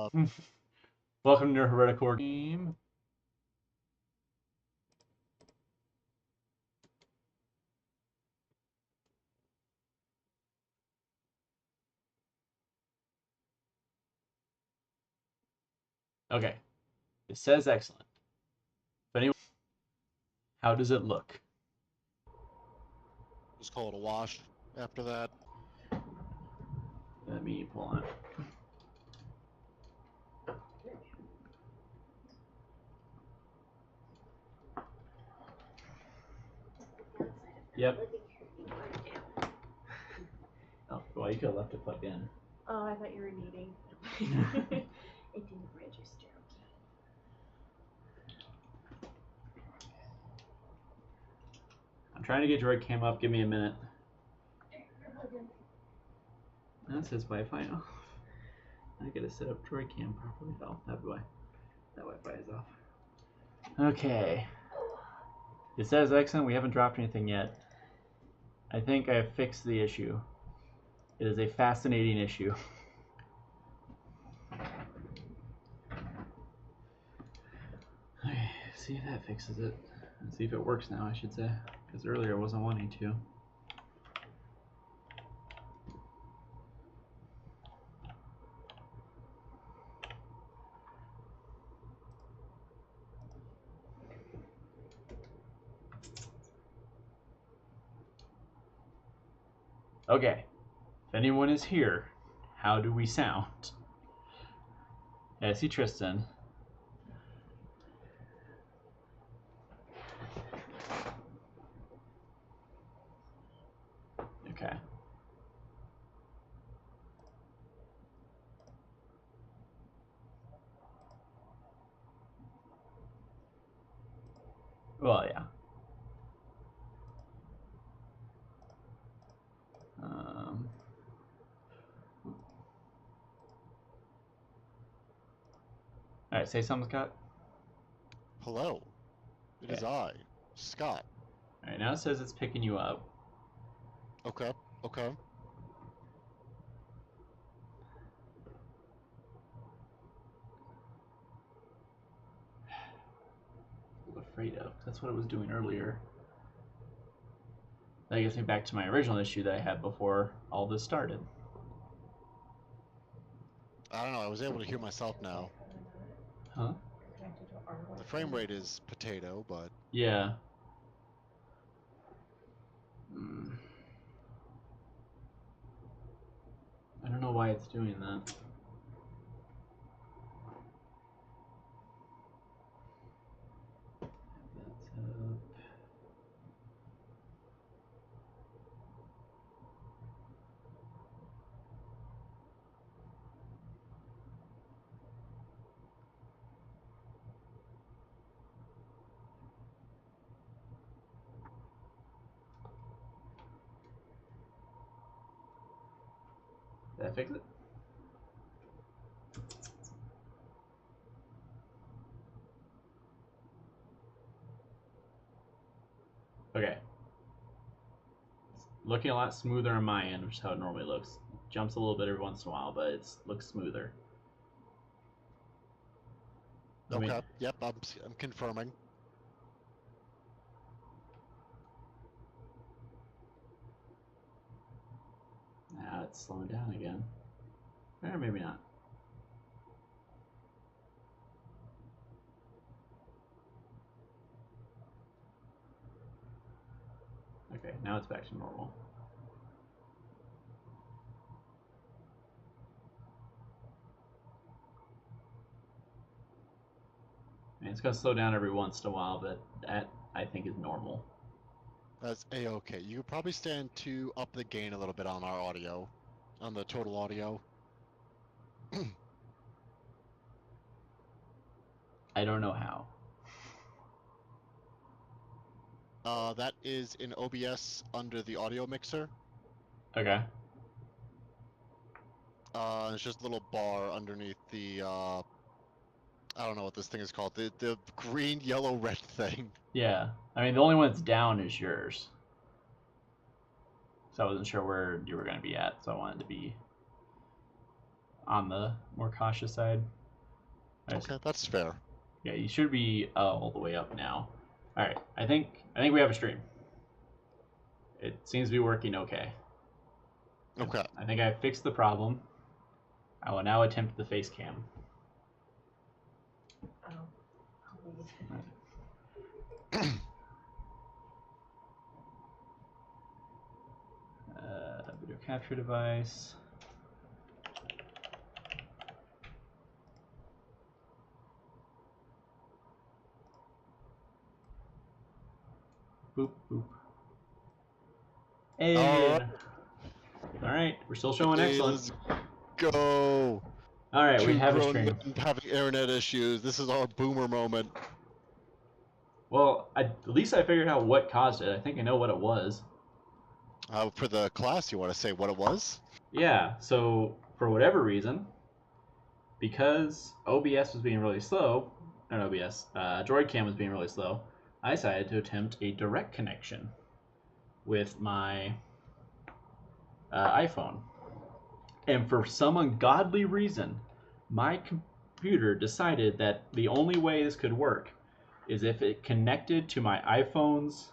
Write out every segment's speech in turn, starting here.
up? Welcome to Neuro-Heretical Wargaming. Okay, it says excellent. But anyway, how does it look? Just call it a wash after that. Let me pull on it. Yep. Oh, well, you could have left it plugged in. Oh, I thought you were needing. It didn't register. I'm trying to get droid cam up. Give me a minute. That says Wi-Fi off. I gotta set up droid cam properly. Oh, that Wi-Fi is off. Okay. It says excellent. We haven't dropped anything yet. I think I have fixed the issue. It is a fascinating issue. Okay, see if that fixes it. Let's see if it works now, I should say. Because earlier I wasn't wanting to. Okay, if anyone is here, how do we sound? Yeah, I see Tristan. Okay. Well, yeah. Alright, say something, Scott. Hello. It is I, Scott. Alright, now it says it's picking you up. Okay, okay. I'm afraid of. That's what it was doing earlier. That gets me back to my original issue that I had before all this started. I don't know, I was able to hear myself now. Huh? The frame rate is potato, but... Yeah. I don't know why it's doing that. That's up. Did I fix it? Okay. It's looking a lot smoother on my end, which is how it normally looks. It jumps a little bit every once in a while, but it looks smoother. Okay, yep, I'm confirming. Now it's slowing down again. Or maybe not. Okay, now it's back to normal. And it's going to slow down every once in a while, but that, I think, is normal. That's A-okay. You could probably stand to up the gain a little bit on our audio. On the total audio. I don't know how. That is in OBS under the audio mixer. Okay. It's just a little bar underneath the, I don't know what this thing is called. The green, yellow, red thing. Yeah. I mean, the only one that's down is yours. So I wasn't sure where you were going to be at, so I wanted to be on the more cautious side. Okay, that's fair. Yeah, you should be all the way up now. All right, I think we have a stream. It seems to be working okay. Okay. I think I fixed the problem. I will now attempt the face cam. Oh, I'll leave. Video capture device. Boop, boop. Hey! Alright, we're still showing excellent. Let's go! Alright, we Two have a grown stream. men having internet issues. This is our boomer moment. Well, at least I figured out what caused it. I think I know what it was. For the class, you want to say what it was? Yeah, so for whatever reason, because OBS was being really slow, not OBS, DroidCam was being really slow, I decided to attempt a direct connection with my iPhone. And for some ungodly reason, my computer decided that the only way this could work is if it connected to my iPhone's,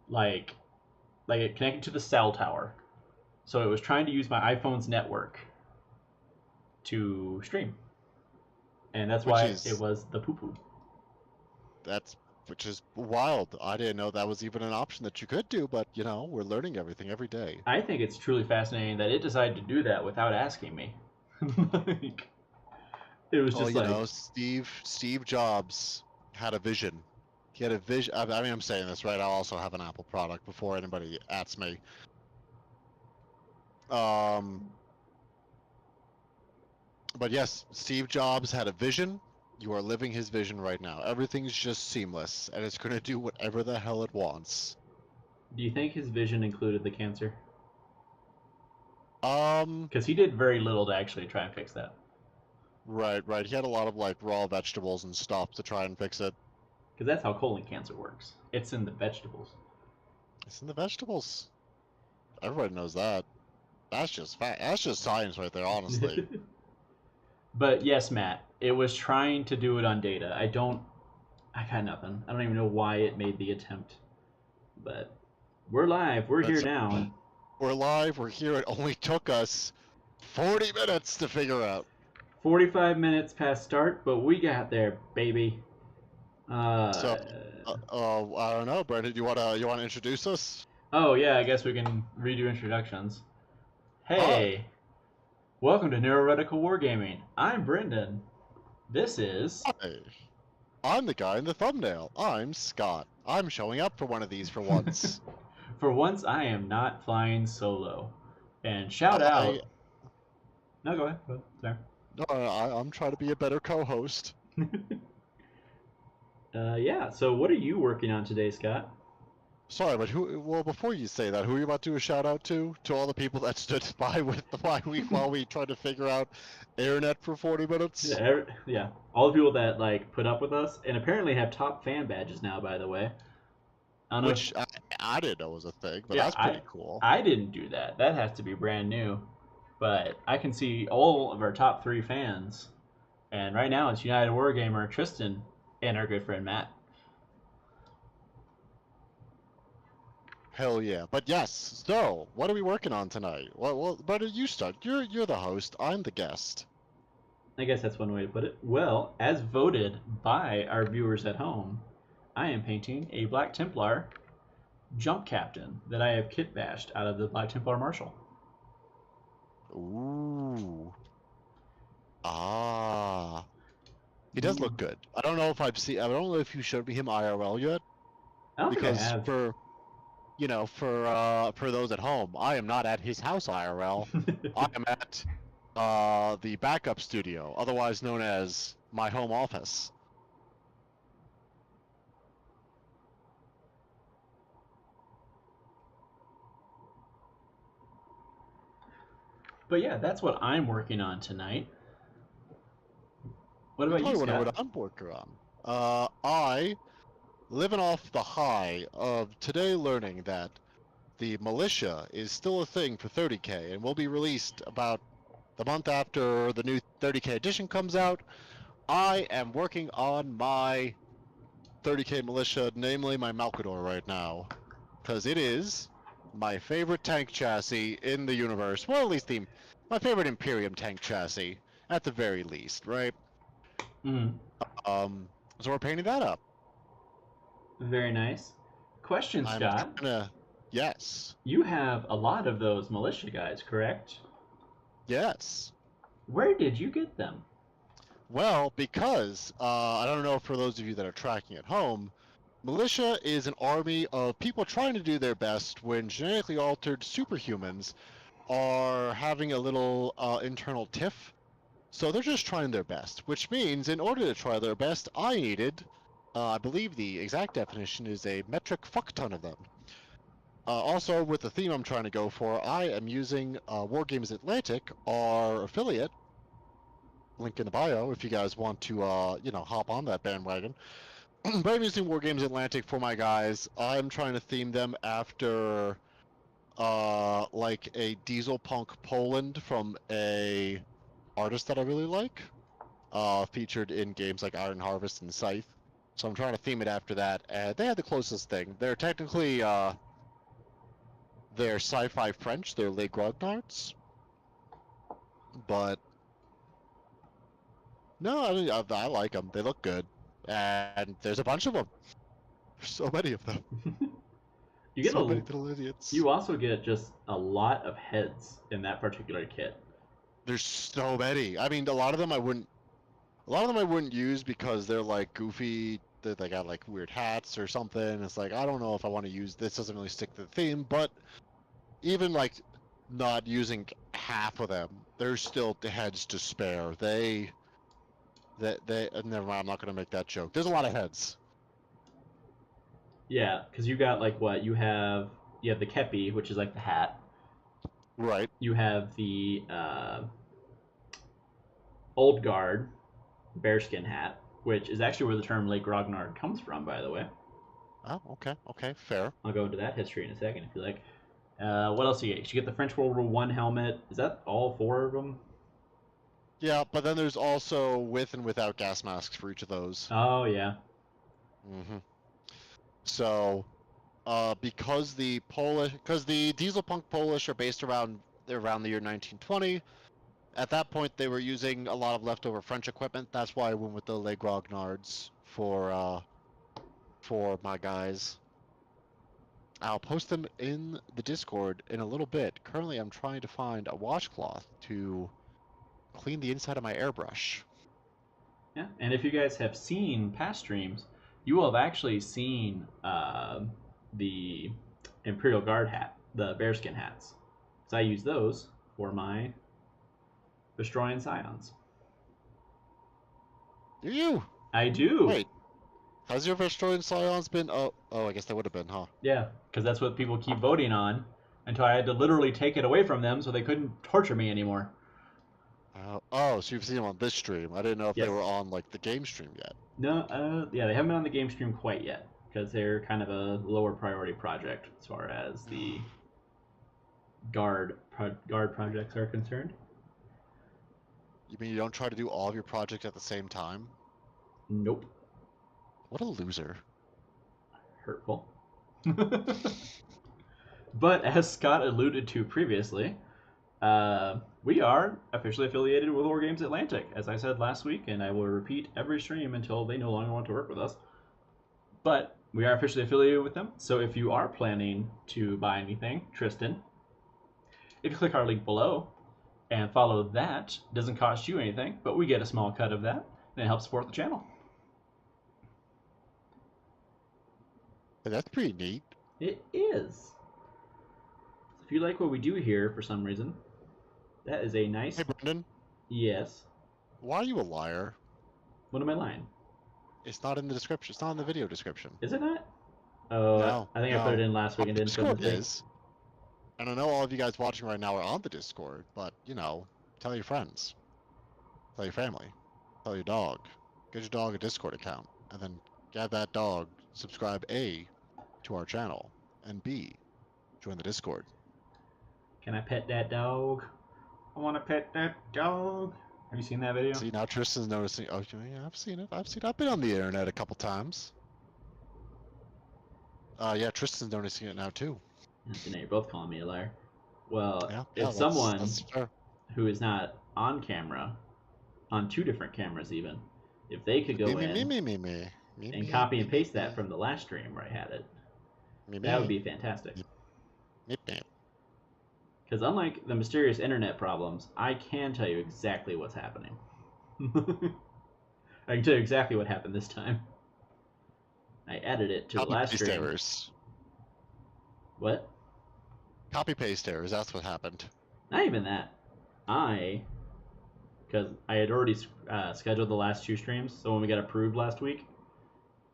like it connected to the cell tower. So it was trying to use my iPhone's network to stream. And that's why it was the poo-poo. Which is wild. I didn't know that was even an option that you could do, but, you know, we're learning everything every day. I think it's truly fascinating that it decided to do that without asking me. Like, it was just you know, Steve Jobs had a vision. He had a vision. I mean, I'm saying this right. I also have an Apple product before anybody asks me. But yes, Steve Jobs had a vision. You are living his vision right now. Everything's just seamless, and it's going to do whatever the hell it wants. Do you think his vision included the cancer? Because he did very little to actually try and fix that. Right. He had a lot of, like, raw vegetables and stuff to try and fix it. Because that's how colon cancer works. It's in the vegetables. It's in the vegetables. Everybody knows that. That's just fact. That's just science right there, honestly. But yes, Matt, it was trying to do it on data. I got nothing. I don't even know why it made the attempt. But we're live. We're here now. We're live. We're here. It only took us 40 minutes to figure out. 45 minutes past start, but we got there, baby. I don't know, Brandon. You wanna introduce us? Oh yeah, I guess we can redo introductions. Hey, welcome to Neuro-Heretical Wargaming. I'm Brendan. This is. Hi. I'm the guy in the thumbnail. I'm Scott. I'm showing up for one of these for once. For once, I am not flying solo. And shout out. No, go ahead. Sorry. No, I'm trying to be a better co-host. Yeah, so what are you working on today, Scott? Sorry, but before you say that, who are you about to do a shout out to? To all the people that stood by while we tried to figure out internet for 40 minutes? Yeah, all the people that, like, put up with us, and apparently have top fan badges now, by the way. Which I didn't know was a thing, but yeah, that's pretty cool. I didn't do that. That has to be brand new. But I can see all of our top 3 fans. And right now it's United Wargamer, Tristan, and our good friend Matt. Hell yeah. But yes, so, what are we working on tonight? Well, Brandon, you start. You're the host. I'm the guest. I guess that's one way to put it. Well, as voted by our viewers at home, I am painting a Black Templar jump captain that I have kit bashed out of the Black Templar Marshal. Ooh. Ah. He does look good. I don't know if I don't know if you showed me him IRL yet. I don't think I have. For those at home, I am not at his house IRL. I am at the backup studio, otherwise known as my home office. But yeah, that's what I'm working on tonight. What about you, Scott? Know what I'm working on. I, living off the high of today learning that the militia is still a thing for 30K and will be released about the month after the new 30K edition comes out, I am working on my 30K militia, namely my Malkador right now, because it is my favorite tank chassis in the universe. Well, at least my favorite Imperium tank chassis, at the very least, right? Mm, So we're painting that up. very nice. Question, I'm Scott. trying to, yes, You have a lot of those militia guys, correct? yes. Where did you get them? Well, because I don't know for those of you that are tracking at home, militia is an army of people trying to do their best when genetically altered superhumans are having a little internal tiff. So they're just trying their best, which means in order to try their best, I needed, I believe the exact definition is a metric fuck ton of them. Also, with the theme I'm trying to go for, I am using Wargames Atlantic, our affiliate, link in the bio if you guys want to, hop on that bandwagon. But I'm using Wargames Atlantic for my guys. I'm trying to theme them after, like a diesel punk Poland from a artist that I really like, featured in games like Iron Harvest and Scythe. So I'm trying to theme it after that, and they had the closest thing. They're technically, they're sci-fi French. They're Les Grognards, but no, I like them. They look good, and there's a bunch of them. There's so many of them. You get So a. many little idiots. You also get just a lot of heads in that particular kit. There's so many. I mean, a lot of them I wouldn't use because they're like goofy. They got like weird hats or something. It's like I don't know if I want to use this. Doesn't really stick to the theme. But even like not using half of them, there's still the heads to spare. Never mind. I'm not gonna make that joke. There's a lot of heads. Yeah, because you got like what you have. You have the kepi, which is like the hat. Right. You have the old guard bearskin hat, which is actually where the term Lake Grognard comes from, by the way. Oh, okay. Okay. Fair. I'll go into that history in a second if you like. What else do you get? You get the French World War One helmet. Is that all four of them? Yeah, but then there's also with and without gas masks for each of those. Oh yeah. Mm-hmm. So, because the diesel punk Polish are based around the year 1920. At that point, they were using a lot of leftover French equipment. That's why I went with the Les Grognards for my guys. I'll post them in the Discord in a little bit. Currently, I'm trying to find a washcloth to clean the inside of my airbrush. Yeah, and if you guys have seen past streams, you will have actually seen the Imperial Guard hat, the bearskin hats. So I use those for my Destroying Scions. Do you? I do. Wait. Has your Destroying Scions been? Oh, I guess they would have been, huh? Yeah, because that's what people keep voting on until I had to literally take it away from them so they couldn't torture me anymore. So you've seen them on this stream. I didn't know if Yes. they were on like the game stream yet. No, yeah, they haven't been on the game stream quite yet because they're kind of a lower priority project as far as the guard projects are concerned. You mean you don't try to do all of your projects at the same time? Nope. What a loser. Hurtful. But as Scott alluded to previously, we are officially affiliated with Wargames Atlantic, as I said last week, and I will repeat every stream until they no longer want to work with us. But we are officially affiliated with them, so if you are planning to buy anything, Tristan, if you click our link below and follow that, it doesn't cost you anything, but we get a small cut of that, and it helps support the channel. That's pretty neat. It is. If you like what we do here for some reason, that is a nice... Hey, Brendan. Yes. Why are you a liar? What am I lying? It's not in the description. It's not in the video description. Is it not? Oh, No, I think I put it in last week and didn't put it in Discord the thing. is. And I know all of you guys watching right now are on the Discord, but, tell your friends. Tell your family. Tell your dog. Get your dog a Discord account. And then have that dog subscribe A, to our channel, and B, join the Discord. Can I pet that dog? I want to pet that dog. Have you seen that video? See, now Tristan's noticing. Oh, yeah, I've seen it. I've been on the internet a couple times. Yeah, Tristan's noticing it now too. So now you're both calling me a liar. Well, Yeah, if yeah, someone that's fair. who is not on camera, on 2 different cameras even, if they could go in and copy and paste that from the last stream where I had it, that would be fantastic. Because unlike the mysterious internet problems, I can tell you exactly what's happening. I can tell you exactly what happened this time. I added it to the last Copy-paste stream. errors. What? Copy-paste errors, that's what happened. Not even that. Because I had already scheduled the last 2 streams, so when we got approved last week,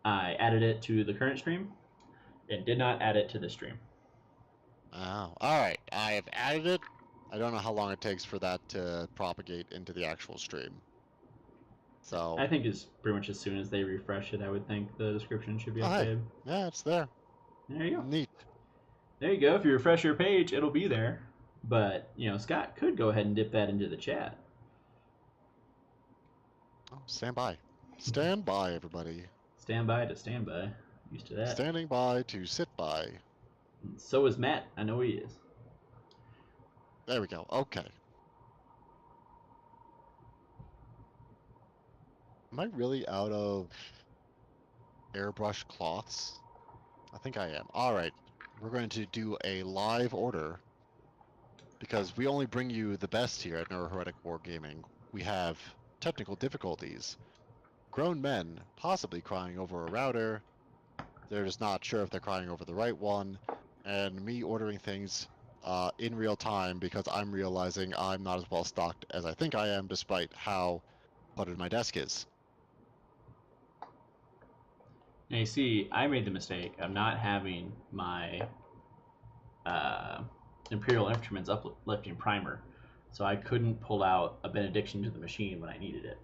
I added it to the current stream and did not add it to this stream. Oh, alright. I have added it. I don't know how long it takes for that to propagate into the actual stream. So I think it's pretty much as soon as they refresh it, I would think the description should be updated. Yeah, it's there. There you go. Neat. There you go. If you refresh your page, it'll be there. But, Scott could go ahead and dip that into the chat. Oh, stand by. Stand by, everybody. Stand by to stand by. Used to that. Standing by to sit by. So is Matt. I know he is. There we go. Okay. Am I really out of airbrush cloths? I think I am. Alright. We're going to do a live order. Because we only bring you the best here at Neuro-Heretical Wargaming. We have technical difficulties. Grown men possibly crying over a router. They're just not sure if they're crying over the right one. And me ordering things in real time because I'm realizing I'm not as well stocked as I think I am, despite how cluttered my desk is. Now you see, I made the mistake of not having my Imperial Infantryman's uplifting primer, so I couldn't pull out a benediction to the machine when I needed it.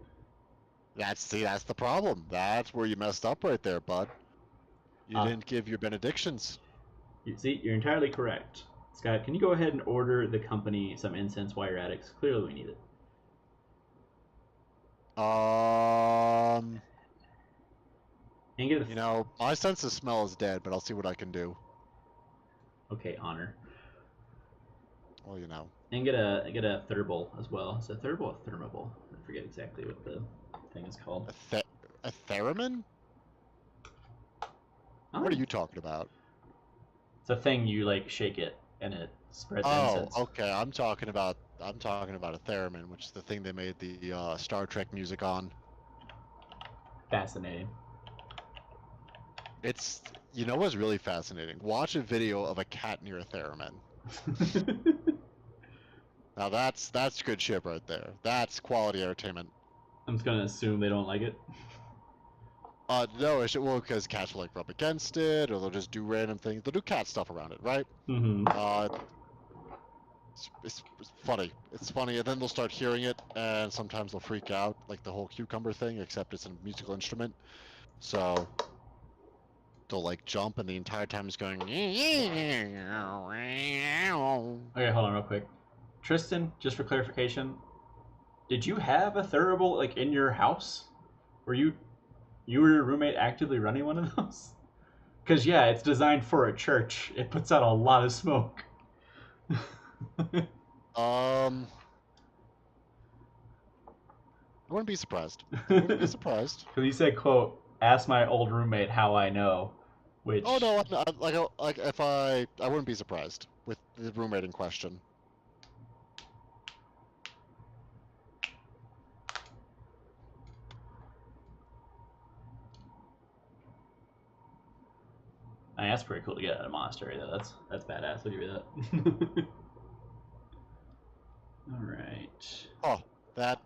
That's the problem. That's where you messed up right there, bud. You didn't give your benedictions. You see, you're entirely correct. Scott, can you go ahead and order the company some incense while you're at it? 'Cause clearly we need it. And get a My sense of smell is dead, but I'll see what I can do. Okay, honor. Well, And get a thurible as well. Is it a thurible or thermable? I forget exactly what the thing is called. A theremin? Oh. What are you talking about? It's a thing you shake it and it spreads incense. Oh, okay. I'm talking about a theremin, which is the thing they made the Star Trek music on. Fascinating. It's what's really fascinating? Watch a video of a cat near a theremin. Now that's good shit right there. That's quality entertainment. I'm just gonna assume they don't like it. No, because cats will rub against it, or they'll just do random things. They'll do cat stuff around it, right? Mm-hmm. It's funny. It's funny, and then they'll start hearing it, and sometimes they'll freak out, like the whole cucumber thing, except it's a musical instrument. So they'll jump, and the entire time it's going. Okay, hold on real quick. Tristan, just for clarification, did you have a thurible in your house? Were you or your roommate actively running one of those? Because yeah, it's designed for a church. It puts out a lot of smoke. I wouldn't be surprised. Because he said, "quote Ask my old roommate how I know." Which oh no, if I wouldn't be surprised with the roommate in question. I mean, that's pretty cool to get out of a monastery, though. That's badass. I'll give you that. All right. Oh, that.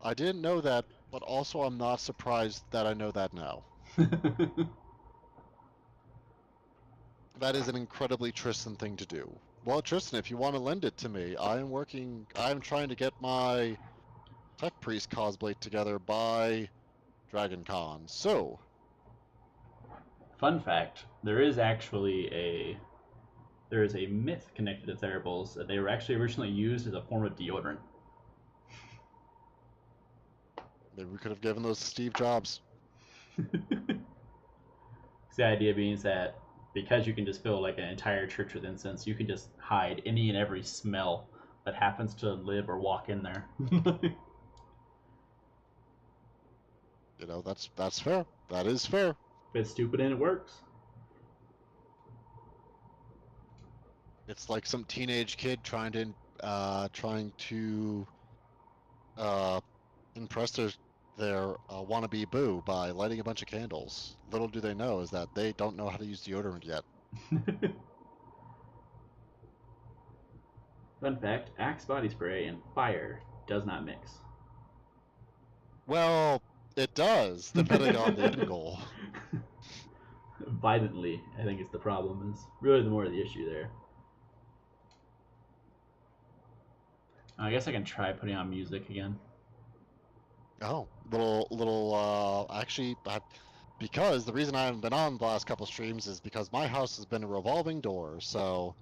I didn't know that, but also I'm not surprised that I know that now. That is an incredibly Tristan thing to do. Well, Tristan, if you want to lend it to me, I am trying to get my Tech Priest cosplay together by Dragon Con. So, Fun fact, there is actually a there is a myth connected to therables that they were actually originally used as a form of deodorant. Maybe we could have given those to Steve Jobs. The idea being that because you can just fill like an entire church with incense, you can just hide any and every smell that happens to live or walk in there. You know, that's fair. That is fair. It's stupid and it works. It's like some teenage kid trying to impress their wannabe boo by lighting a bunch of candles. Little do they know is that they don't know how to use deodorant yet. Fun fact, Axe body spray and fire does not mix. Well, it does, depending on the end goal. Violently, I think is the problem. Is really the more the issue there. I guess I can try putting on music again. Oh, actually, because the reason I haven't been on the last couple streams is because my house has been a revolving door, so,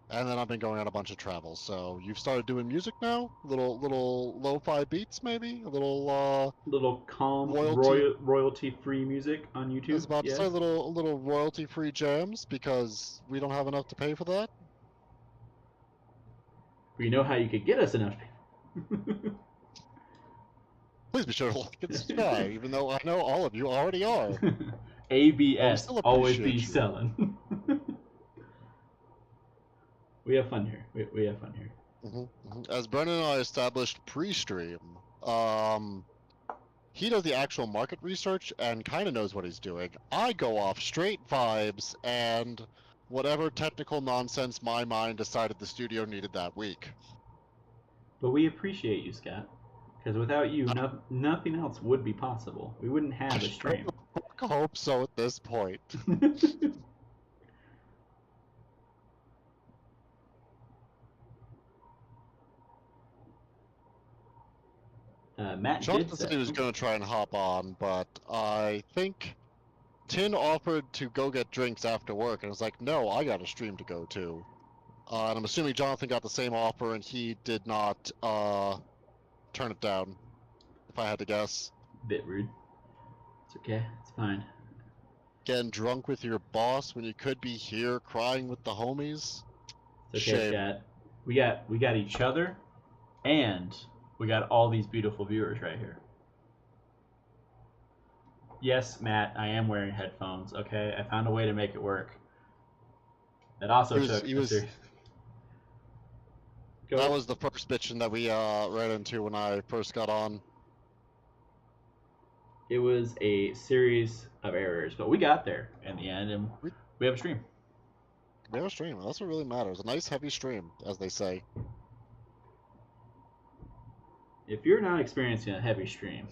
and then I've been going on a bunch of travels, so you've started doing music now? Little lo-fi beats, maybe? A little calm royalty-free music on YouTube. I was about yes. to say little royalty-free jams, because we don't have enough to pay for that. We know how you could get us enough. Please be sure to like and subscribe, even though I know all of you already are. ABS, still always appreciate be you. selling. We have fun here. We have fun here. As Brennan and I established pre-stream, he does the actual market research and kind of knows what he's doing. I go off straight vibes and whatever technical nonsense my mind decided the studio needed that week. But we appreciate you, Scott, because without you, nothing else would be possible. We wouldn't have a stream. I hope so at this point. Matt Jonathan did said he was going to try and hop on, but I think Tin offered to go get drinks after work, and I was like, no, I got a stream to go to. And I'm assuming Jonathan got the same offer, and he did not turn it down, if I had to guess. Bit rude. It's okay. It's fine. Getting drunk with your boss when you could be here crying with the homies. It's okay, Scott. We got each other, and we got all these beautiful viewers right here. Yes, Matt, I am wearing headphones. Okay, I found a way to make it work. That also took. That was the first bitchin' that we ran into when I first got on. It was a series of errors, but we got there in the end, and we have a stream. We have a stream. That's what really matters. A nice heavy stream, as they say. If you're not experiencing a heavy stream,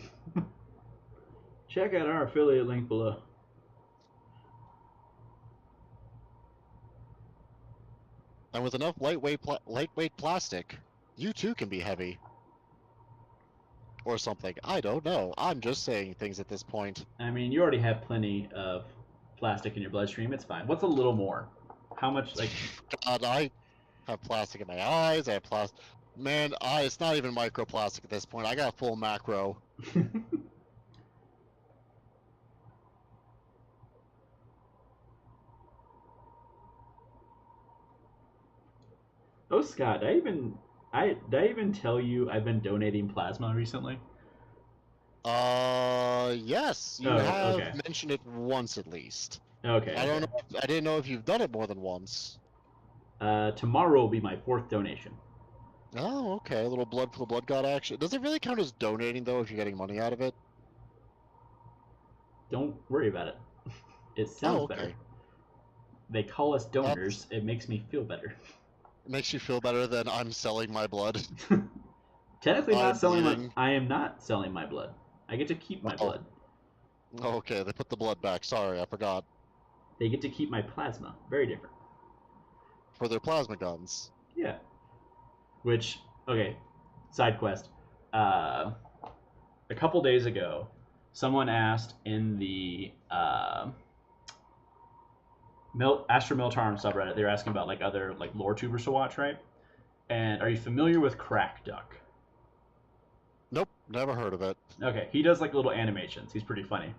check out our affiliate link below. And with enough lightweight plastic, you too can be heavy. Or something. I don't know. I'm just saying things at this point. I mean, you already have plenty of plastic in your bloodstream. It's fine. What's a little more? How much, like... God, I have plastic in my eyes. I have plastic... Man, it's not even microplastic at this point. I got full macro. Oh, Scott, did I even tell you I've been donating plasma recently? Yes, you have mentioned it once at least. Okay. I don't know. I didn't know if you've done it more than once. Tomorrow will be my 4th donation. Oh, okay. A little blood for the blood god action. Does it really count as donating though if you're getting money out of it? Don't worry about it. It sounds better. They call us donors. It makes me feel better. It makes you feel better than I'm selling my blood. Technically not selling I am not selling my blood. I get to keep my blood. Okay, they put the blood back. Sorry, I forgot. They get to keep my plasma. Very different. For their plasma guns. Yeah. Which, okay, side quest. A couple days ago, someone asked in the Astro Militarum subreddit. They were asking about like other like lore tubers to watch, right? And are you familiar with Crack Duck? Nope, never heard of it. Okay, he does like little animations. He's pretty funny.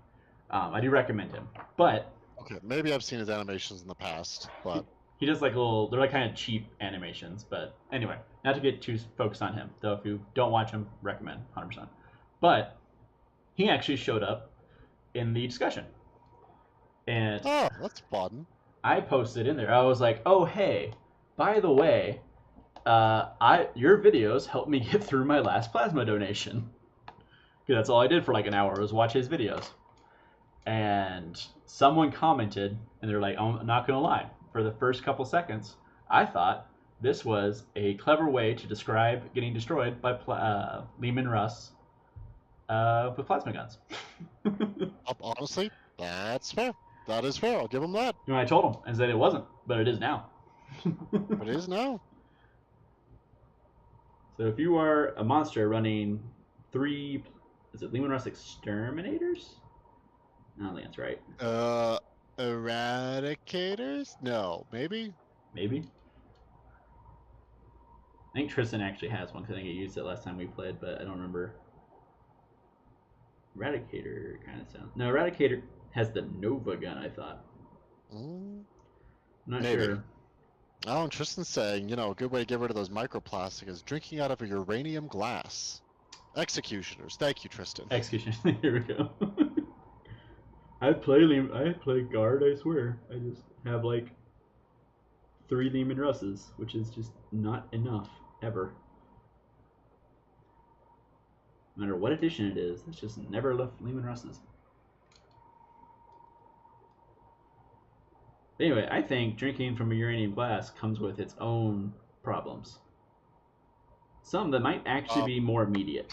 I do recommend him. But Okay, maybe I've seen his animations in the past, but he does like little, they're like kind of cheap animations. But anyway, not to get too focused on him. Though if you don't watch him, recommend 100%. But he actually showed up in the discussion. And oh, that's fun. I posted in there. I was like, "Oh hey, by the way, your videos helped me get through my last plasma donation." Because that's all I did for like an hour was watch his videos. And someone commented, and they're like, "I'm not gonna lie. For the first couple seconds, I thought this was a clever way to describe getting destroyed by Lehman Russ with plasma guns." Honestly, that's fair. That is fair. I'll give him that. And I told him and said it wasn't, but it is now. It is now. So if you are a monster running 3, is it Lehman Russ Exterminators? I don't think that's right. Eradicators? No, maybe? Maybe. I think Tristan actually has one because I think he used it last time we played, but I don't remember. Eradicator kind of sounds. No, Eradicator has the Nova gun, I thought. Mm, I'm not maybe. sure. Oh, and Tristan's saying, a good way to get rid of those microplastic is drinking out of a uranium glass. Executioners. Thank you, Tristan. Execution. Here we go. I play guard, I swear. I just have like 3 Lehman Russes, which is just not enough, ever. No matter what edition it is, it's just never left Lehman Russes. Anyway, I think drinking from a uranium glass comes with its own problems. Some that might actually be more immediate.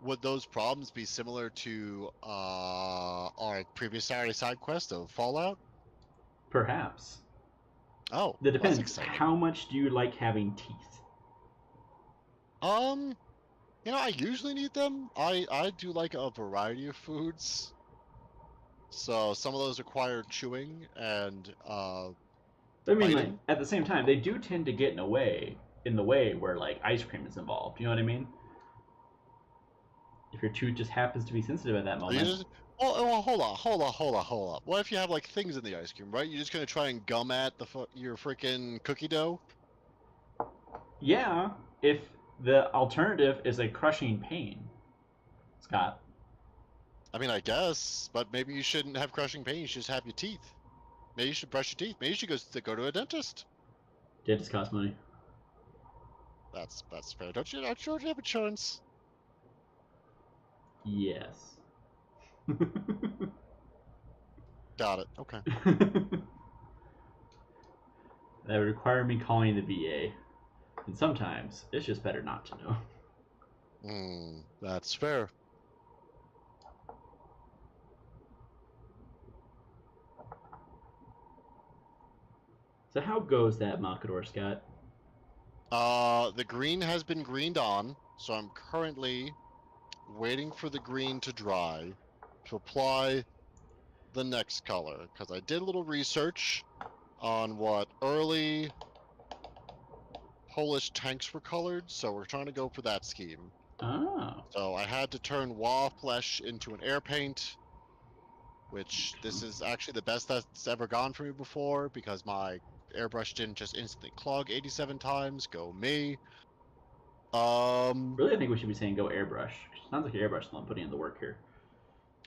Would those problems be similar to our previous Saturday side quest of Fallout? Perhaps. Oh, That depends. that's exciting. How much do you like having teeth? I usually need them. I do like a variety of foods. So some of those require chewing and I mean, biting. like, at the same time, they do tend to get in the way where like ice cream is involved. You know what I mean? If your tooth just happens to be sensitive at that moment. Well, hold on. What if you have like things in the ice cream, right? You're just gonna try and gum at your freaking cookie dough? Yeah, if the alternative is a crushing pain, Scott. I mean, I guess, but maybe you shouldn't have crushing pain. You should just have your teeth. Maybe you should brush your teeth. Maybe you should go to a dentist. Dentist costs money. That's fair. Don't you have insurance? Yes. Got it. Okay. That would require me calling the VA. And sometimes it's just better not to know. That's fair. So how goes that, Malkador, Scott? The green has been greened on, so I'm currently waiting for the green to dry to apply the next color, because I did a little research on what early Polish tanks were colored, so we're trying to go for that scheme. Oh. So I had to turn Wa flesh into an air paint, which this is actually the best that's ever gone for me before, because my airbrush didn't just instantly clog 87 times. Go me. Really, I think we should be saying go airbrush. Sounds like your airbrush is the one putting in the work here.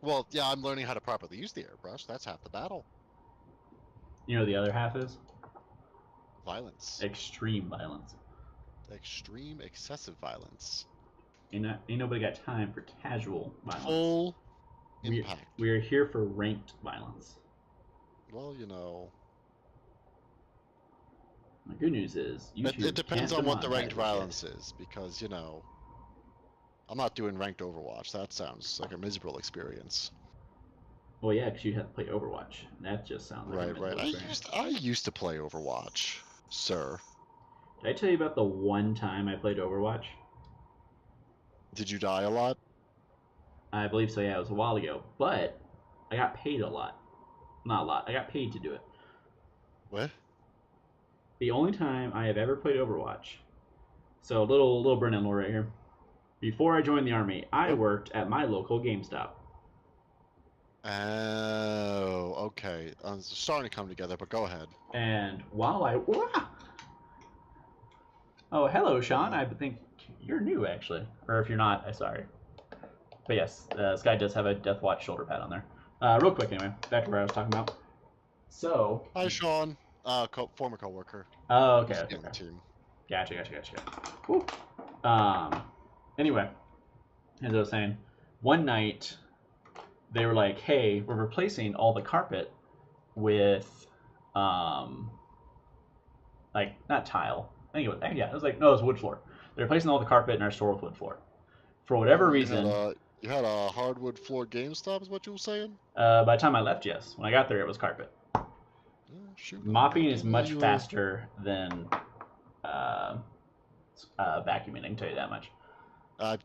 Well, yeah, I'm learning how to properly use the airbrush. That's half the battle. You know what the other half is? Violence. Extreme violence. Extreme, excessive violence. Ain't nobody got time for casual violence. Full impact. We are here for ranked violence. Well, The good news is YouTube it depends can't on what the demonetize ranked this violence shit. is, because I'm not doing ranked Overwatch. That sounds like a miserable experience. Well, yeah, because you have to play Overwatch. That just sounds like a Right. miserable experience. I used to play Overwatch, sir. Did I tell you about the one time I played Overwatch? Did you die a lot? I believe so, yeah, it was a while ago. But I got paid a lot. Not a lot. I got paid to do it. What? The only time I have ever played Overwatch. So little Brennan lore right here. Before I joined the army, I Oh. worked at my local GameStop. Oh, okay. It's starting to come together, but go ahead. And while I oh hello Sean, I think you're new actually, or if you're not, I'm sorry. But yes, this guy does have a Deathwatch shoulder pad on there. Real quick anyway, back to where I was talking about. So. Hi, Sean. Former coworker. Oh, okay, Used to okay, be on the okay. team. Gotcha. Whew. Anyway, as I was saying, one night they were like, "Hey, we're replacing all the carpet with, like not tile. I think it was yeah, it was like no, it was wood floor. They're replacing all the carpet in our store with wood floor. For whatever reason, You had a hardwood floor GameStop, is what you were saying? by the time I left, yes, when I got there, it was carpet. Shoot, Mopping is didn't know much you were- faster than vacuuming. I can tell you that much. I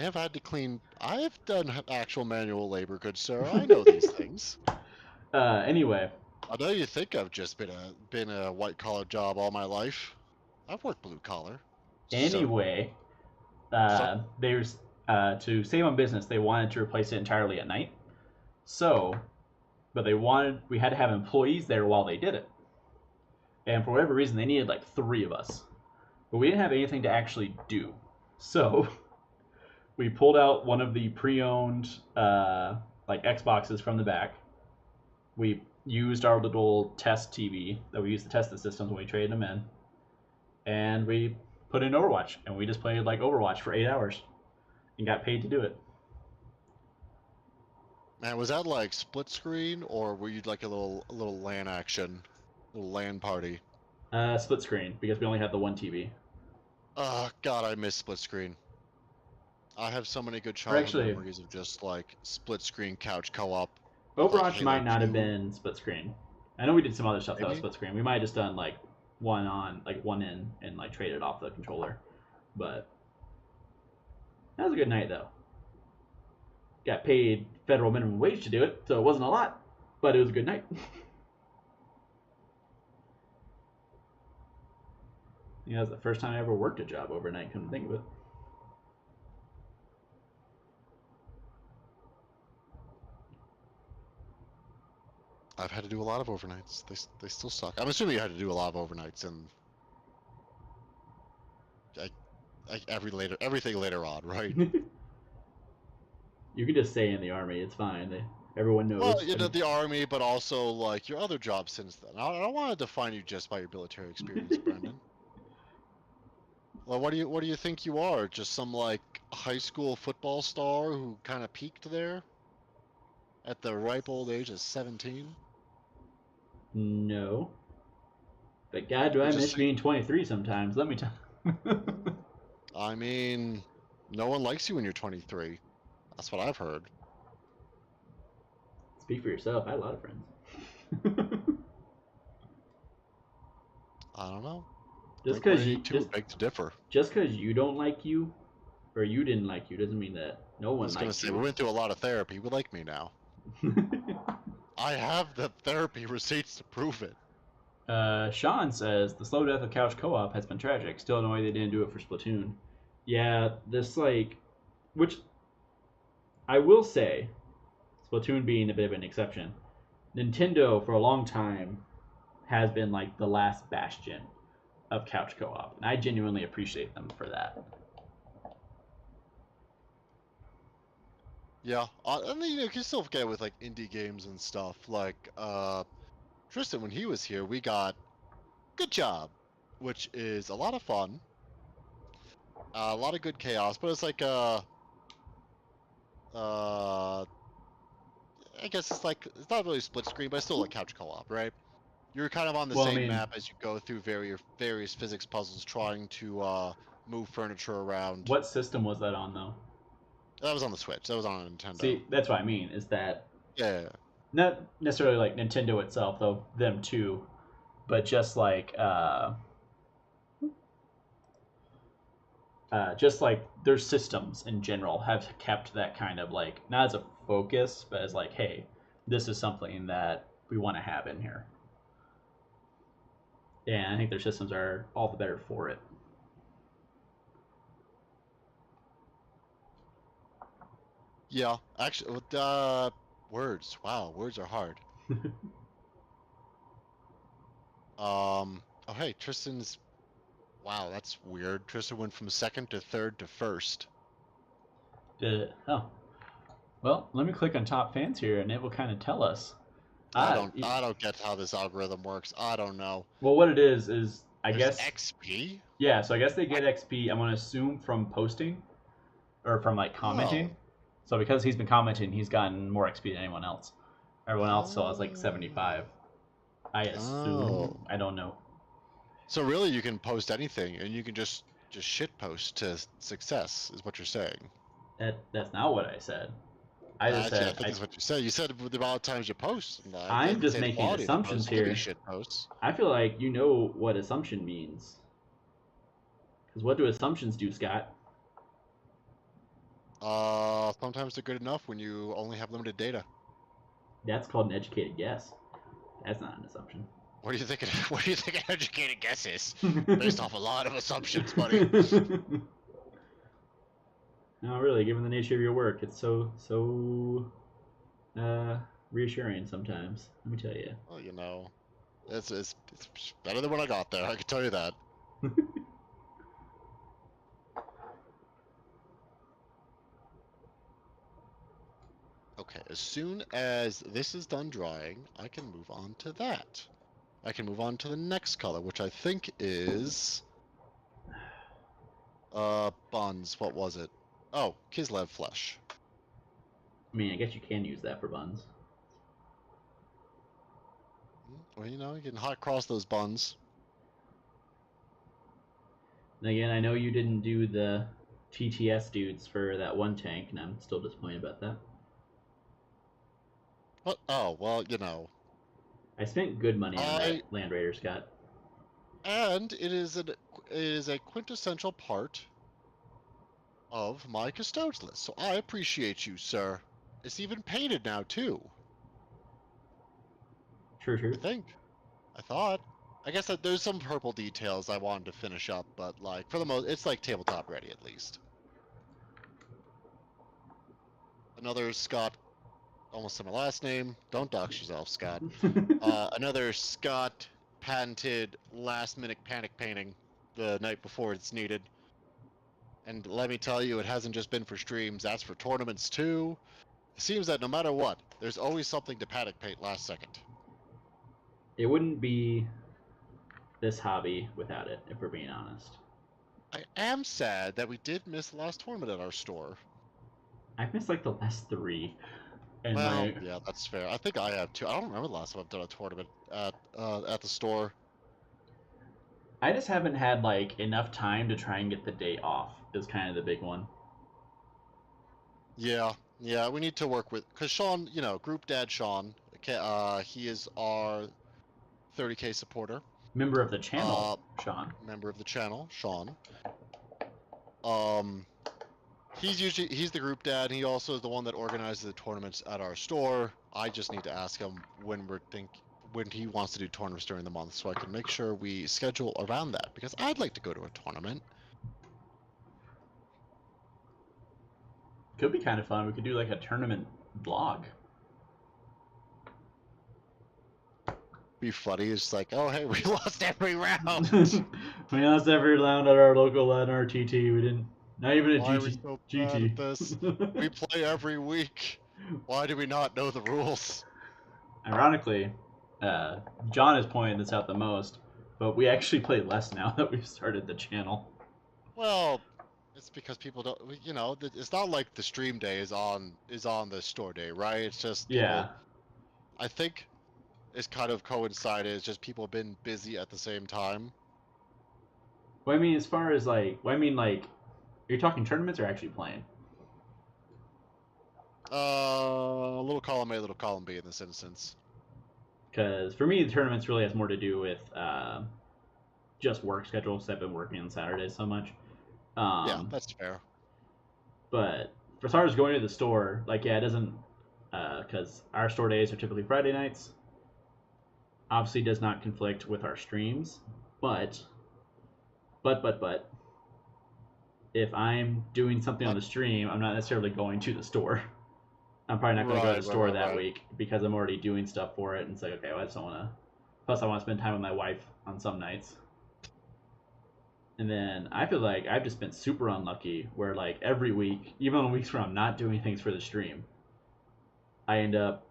have had to clean. I have done actual manual labor, good sir. I know these things. Anyway, I know you think I've just been a white collar job all my life. I've worked blue collar. Anyway, there's to save on business, they wanted to replace it entirely at night. So, but we had to have employees there while they did it. And for whatever reason, they needed like 3 of us. But we didn't have anything to actually do. So, we pulled out one of the pre-owned like Xboxes from the back. We used our little test TV that we used to test the systems when we traded them in. And we put in Overwatch, and we just played like Overwatch for 8 hours and got paid to do it. Man, was that like split screen, or were you like a little LAN action, little LAN party? Split screen, because we only had the one TV. God, I miss split screen. I have so many good Or childhood actually, memories of just like split screen couch co-op. Overwatch Halo might not have 2. been split screen. I know we did some other stuff that was Maybe? split screen. We might have just done like one on, like one in, and like traded off the controller. But that was a good night though. Got paid federal minimum wage to do it, so it wasn't a lot, but it was a good night. Yeah, it was the first time I ever worked a job overnight. Couldn't think of it. I've had to do a lot of overnights. They still suck. I'm assuming you had to do a lot of overnights and everything later on, right? You can just say in the army, it's fine. Everyone knows. Well, you know, the army, but also like your other jobs since then. I don't want to define you just by your military experience, Brendan. Well, what do you think you are? Just some like high school football star who kind of peaked there at the ripe old age of 17? No. But God, do I miss being 23 sometimes. Let me tell you. I mean, no one likes you when you're 23. That's what I've heard. Speak for yourself. I had a lot of friends. I don't know. Just because beg to differ. Just because you don't like you, or you didn't like you, doesn't mean that no one likes you. I was gonna say, we went through a lot of therapy. We like me now. I have the therapy receipts to prove it. Sean says the slow death of couch co-op has been tragic. Still annoyed they didn't do it for Splatoon. Yeah, this like, which I will say, Splatoon being a bit of an exception, Nintendo for a long time has been like the last bastion of couch co-op, and I genuinely appreciate them for that. Yeah, and then, you can still get with like indie games and stuff. Like Tristan, when he was here, we got Good Job, which is a lot of fun, a lot of good chaos, but it's like I guess it's not really split screen, but it's still like couch co-op, right? You're kind of on the same map as you go through various physics puzzles, trying to move furniture around. What system was that on, though? That was on the Switch. That was on a Nintendo. See, that's what I mean. Is that not necessarily like Nintendo itself, though them too, but just like their systems in general have kept that kind of like not as a focus, but as like, hey, this is something that we want to have in here. Yeah, I think their systems are all the better for it. Yeah, actually, words. Wow, words are hard. Oh, hey, Tristan's. Wow, that's weird. Tristan went from second to third to first. Oh, well, let me click on top fans here, and it will kind of tell us. I don't get how this algorithm works. I don't know. Well, what it is I There's guess, XP? yeah. So I guess they get XP. I'm gonna assume from posting or from like Oh. commenting. So because he's been commenting, he's gotten more XP than anyone else. Everyone else still has like Oh. 75. I assume. Oh. I don't know. So really, you can post anything, and you can just shit post to success, is what you're saying. That's not what I said. I just Actually, I said think it's what you said. You said with the amount of times you post. And I I'm didn't just say the making quality of the assumptions posts. It could be here. shit posts. I feel like you know what assumption means. Because what do assumptions do, Scott? Sometimes they're good enough when you only have limited data. That's called an educated guess. That's not an assumption. What do you think? What do you think an educated guess is? Based off a lot of assumptions, buddy. No, really, given the nature of your work, it's so reassuring sometimes. Let me tell you. Well, you know, it's better than when I got there. I can tell you that. Okay, as soon as this is done drying, I can move on to that. I can move on to the next color, which I think is buns. What was it? Oh, Kislev flesh. I mean, I guess you can use that for buns. Well, you know, you can hot cross those buns. And again, I know you didn't do the TTS dudes for that one tank, and I'm still disappointed about that. What? Oh, well, you know. I spent good money on that Land Raider, Scott. And it is a quintessential part of my custodes list, so I appreciate you, sir. It's even painted now too. True. I thought. I guess that there's some purple details I wanted to finish up, but like for the most, it's like tabletop ready at least. Another Scott, almost said my last name. Don't dox yourself, Scott. Another Scott patented last-minute panic painting the night before it's needed. And let me tell you, it hasn't just been for streams. That's for tournaments too. It seems that no matter what, there's always something to panic paint last second. It wouldn't be this hobby without it, if we're being honest. I am sad that we did miss the last tournament at our store. I've missed like the last 3. And well, yeah, that's fair. I think I have too. I don't remember the last time I've done a tournament at the store. I just haven't had like enough time to try and get the day off. Is kind of the big one. Yeah, we need to work with because Sean, you know, Group Dad Sean. He is our 30K supporter. Member of the channel, Sean. Member of the channel, Sean. He's the group dad. He also is the one that organizes the tournaments at our store. I just need to ask him when he wants to do tournaments during the month, so I can make sure we schedule around that because I'd like to go to a tournament. Could be kind of fun. We could do like a tournament vlog. Be funny. It's like, oh hey, we lost every round. We lost every round at our local NRTT. We didn't. Not even a Why GT. are we so bad at this? We play every week. Why do we not know the rules? Ironically, John is pointing this out the most, but we actually play less now that we've started the channel. Well, it's because people don't. You know, it's not like the stream day is on the store day, right? It's just people, Yeah. I think it's kind of coincided. It's just people have been busy at the same time. Well, I mean, as far as like, are you talking tournaments or actually playing? Little column A, little column B in this instance. Because for me, the tournaments really has more to do with just work schedule. Because I've been working on Saturdays so much. Yeah, that's fair. But as far as going to the store, like, yeah, it doesn't. Because our store days are typically Friday nights. obviously does not conflict with our streams, but if I'm doing something on the stream, I'm not necessarily going to the store. I'm probably not going to go to the store that week because I'm already doing stuff for it. And it's like, okay, well, I just don't want to. Plus, I want to spend time with my wife on some nights. And then I feel like I've just been super unlucky where, like, every week, even on weeks where I'm not doing things for the stream, I end up,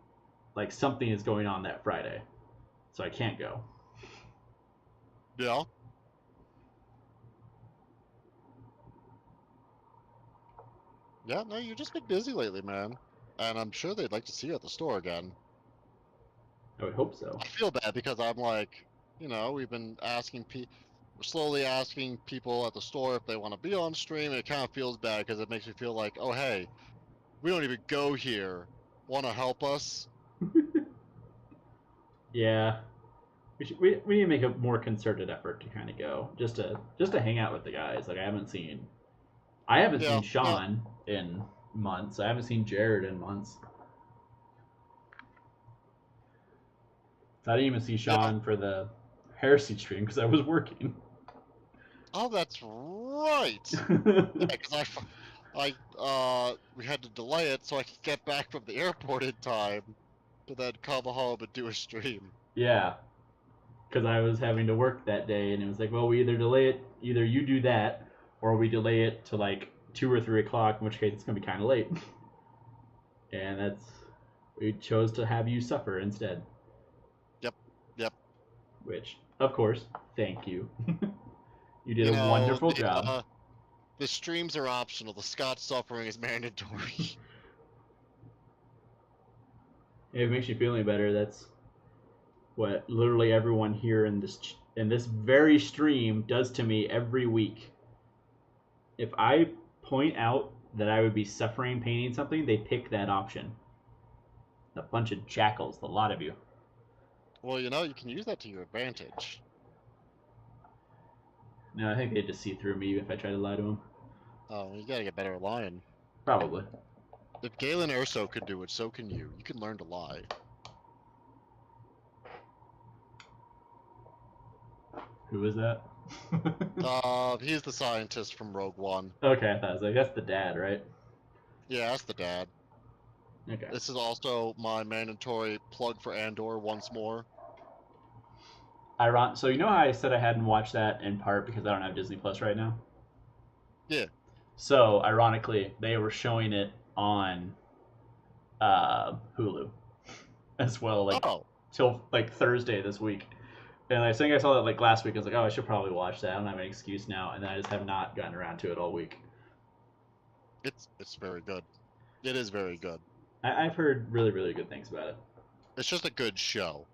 like, something is going on that Friday. So I can't go. Yeah. Yeah, no, you've just been busy lately, man. And I'm sure they'd like to see you at the store again. I would hope so. I feel bad because I'm like, we've been we're slowly asking people at the store if they want to be on stream, and it kind of feels bad because it makes me feel like, oh, hey, we don't even go here. Want to help us? Yeah. We need to make a more concerted effort to kind of go, just to hang out with the guys. Like I haven't seen Yeah, Sean in months. I haven't seen Jared in months. I didn't even see Sean for the Heresy stream because I was working. Oh, that's right. Yeah, because we had to delay it so I could get back from the airport in time to then come home and do a stream. Yeah, because I was having to work that day, and it was like, well, we either delay it, either you do that, or we delay it to like 2 or 3 o'clock, in which case it's gonna be kind of late. And we chose to have you suffer instead. Yep. Which, of course, thank you. You did a wonderful job. The streams are optional. The Scott suffering is mandatory. If it makes you feel any better, that's what literally everyone here in this very stream does to me every week. If I point out that I would be suffering painting something, they pick that option. A bunch of jackals, the lot of you. Well, you can use that to your advantage. No, I think they'd just see through me if I try to lie to them. Oh, you gotta get better at lying. Probably. If Galen Urso could do it, so can you. You can learn to lie. Who is that? He's the scientist from Rogue One. Okay, I thought I was like, that's the dad, right? Yeah, that's the dad. Okay. This is also my mandatory plug for Andor once more. So you know how I said I hadn't watched that in part because I don't have Disney Plus right now? Yeah. So, ironically, they were showing it on Hulu as well, like till like Thursday this week. And I think I saw that like last week. I was like, oh, I should probably watch that. I don't have any excuse now, and then I just have not gotten around to it all week. It's very good. It is very good. I've heard really, really good things about it. It's just a good show.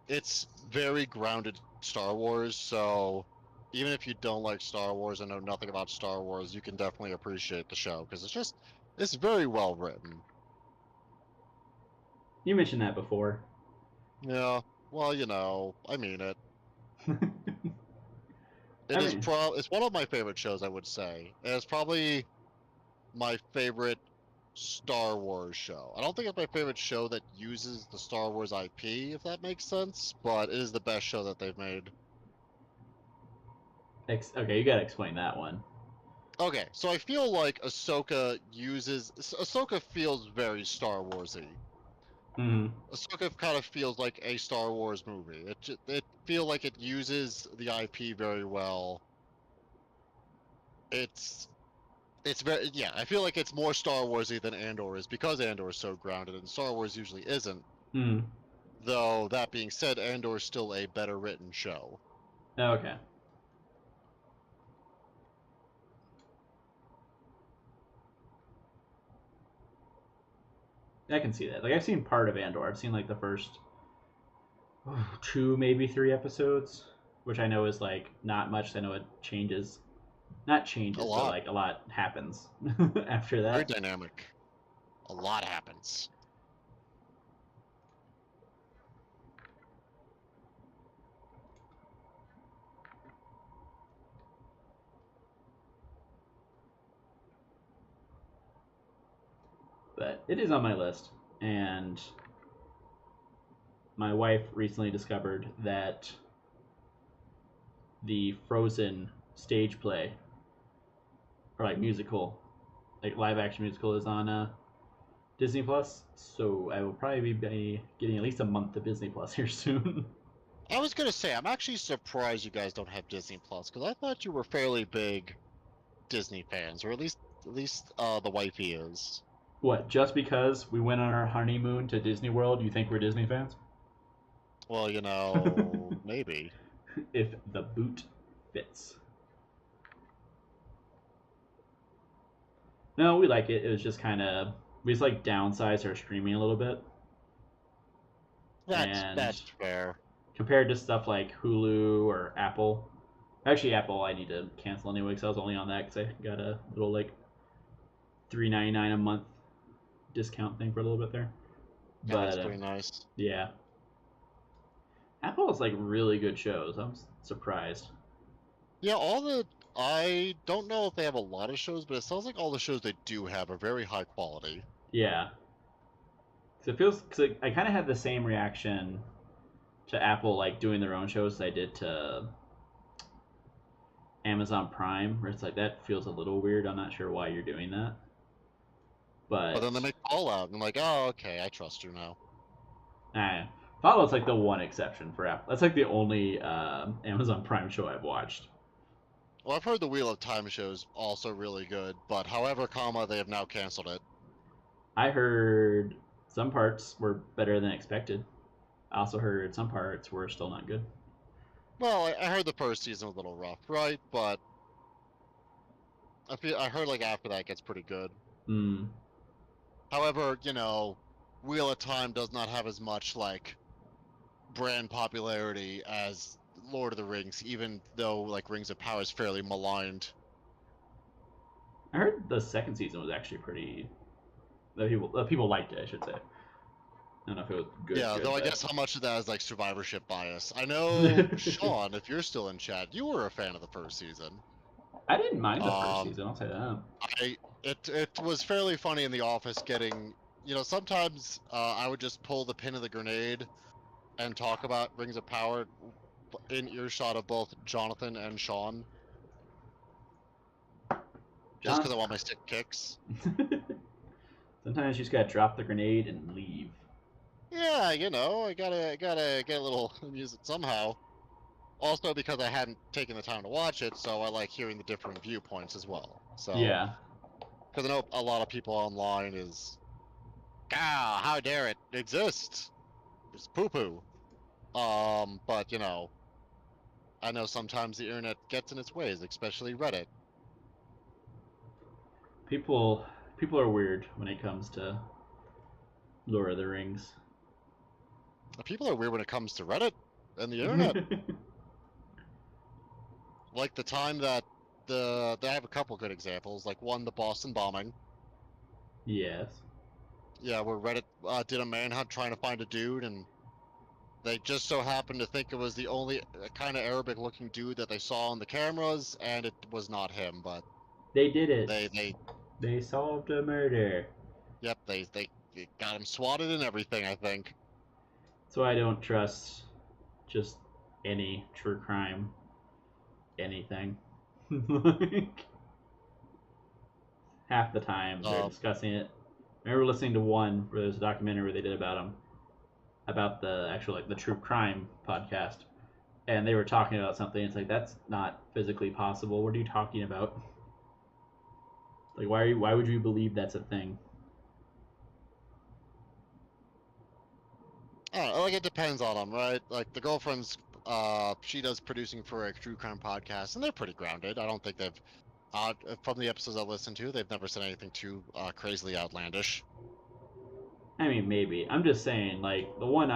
It's very grounded Star Wars, so even if you don't like Star Wars and know nothing about Star Wars, you can definitely appreciate the show because it's very well written. You mentioned that before. Yeah, well, I mean it. It's one of my favorite shows, I would say. And it's probably my favorite Star Wars show. I don't think it's my favorite show that uses the Star Wars IP, if that makes sense, but it is the best show that they've made. Okay, you gotta explain that one. Okay, so I feel like Ahsoka feels very Star Warsy. Mm-hmm. Ahsoka kind of feels like a Star Wars movie. It feels like it uses the IP very well. It's very, yeah, I feel like it's more Star Warsy than Andor is because Andor is so grounded and Star Wars usually isn't. Mm. Though that being said, Andor is still a better written show. Okay. I can see that. Like I've seen part of Andor. I've seen like the first 2, maybe 3 episodes, which I know is like not much. I know it changes. Not changes, but like a lot happens after that. Very dynamic. A lot happens. But it is on my list, and my wife recently discovered that the Frozen stage play, or like musical, like live action musical, is on Disney Plus. So I will probably be getting at least a month of Disney Plus here soon. I was gonna say, I'm actually surprised you guys don't have Disney Plus, because I thought you were fairly big Disney fans, or at least the wifey is. What? Just because we went on our honeymoon to Disney World, you think we're Disney fans? Well, maybe. If the boot fits. No, we like it. It was just kind of we just like downsized our streaming a little bit, That's fair. compared to stuff like Hulu or Apple. Actually, Apple I need to cancel anyway because I was only on that because I got a little like $3.99 a month discount thing for a little bit there. Yeah, But that's pretty nice. yeah, Apple has like really good shows. I'm surprised. Yeah, I don't know if they have a lot of shows, but it sounds like all the shows they do have are very high quality. Yeah, because it feels because I kind of had the same reaction to Apple like doing their own shows as I did to Amazon Prime, where it's like that feels a little weird. I'm not sure why you're doing that, But but then they make Fallout, and I'm like, oh, okay, I trust you now. Fallout's like the one exception for Apple. That's like the only Amazon Prime show I've watched. Well, I've heard the Wheel of Time show's also really good, but however, they have now canceled it. I heard some parts were better than expected. I also heard some parts were still not good. Well, I heard the first season was a little rough, right? But I heard like after that it gets pretty good. Hmm. However, Wheel of Time does not have as much like brand popularity as Lord of the Rings, even though like Rings of Power is fairly maligned. I heard the second season was actually pretty. People liked it, I should say. I don't know if it was good. Yeah, good, though I but... guess how much of that is like survivorship bias. I know, Sean, if you're still in chat, you were a fan of the first season. I didn't mind the first season. I'll say that. It was fairly funny in the office getting, sometimes I would just pull the pin of the grenade and talk about Rings of Power in earshot of both Jonathan and Sean. Just because I want my stick kicks. Sometimes you just gotta drop the grenade and leave. Yeah, I gotta get a little music somehow. Also because I hadn't taken the time to watch it, so I like hearing the different viewpoints as well. So Yeah. Because I know a lot of people online is, how dare it exist? It's poo-poo. But I know sometimes the internet gets in its ways, especially Reddit. People are weird when it comes to Lord of the Rings. People are weird when it comes to Reddit and the internet. Like the time that they have a couple good examples. Like one, the Boston bombing. Yes. Yeah, where Reddit did a manhunt trying to find a dude, and they just so happened to think it was the only kind of Arabic-looking dude that they saw on the cameras, and it was not him. But they did it. They solved a murder. Yep, they got him swatted and everything, I think. So I don't trust just any true crime anything. Like, half the time they're discussing it. I remember listening to one where there's a documentary where they did about the actual like the true crime podcast, and they were talking about something. It's like that's not physically possible. What are you talking about? Like why would you believe that's a thing? I don't know, like it depends on them, right? Like the girlfriend's, she does producing for a true crime podcast, and they're pretty grounded. I don't think they've, from the episodes I've listened to, they've never said anything too crazily outlandish. I mean, maybe. I'm just saying, like the one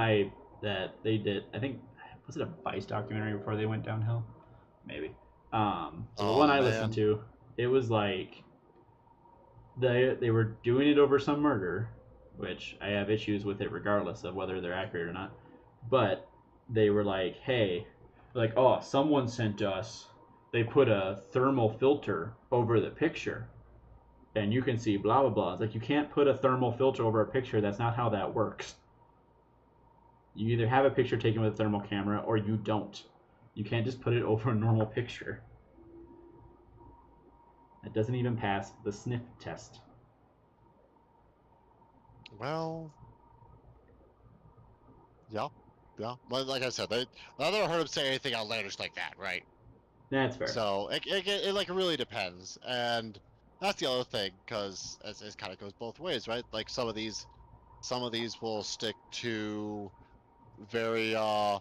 that they did. I think was it a Vice documentary before they went downhill? Maybe. So the one I listened to, it was like they were doing it over some murder, which I have issues with it regardless of whether they're accurate or not. But they were like, hey, like, oh, someone sent us. They put a thermal filter over the picture, and you can see blah blah blah. It's like you can't put a thermal filter over a picture. That's not how that works. You either have a picture taken with a thermal camera or you don't. You can't just put it over a normal picture. That doesn't even pass the sniff test. Well, yeah, yeah. But like I said, I never heard him say anything outlandish like that, right? That's fair. So it like really depends, and that's the other thing, because it kind of goes both ways, right? Like some of these will stick to very the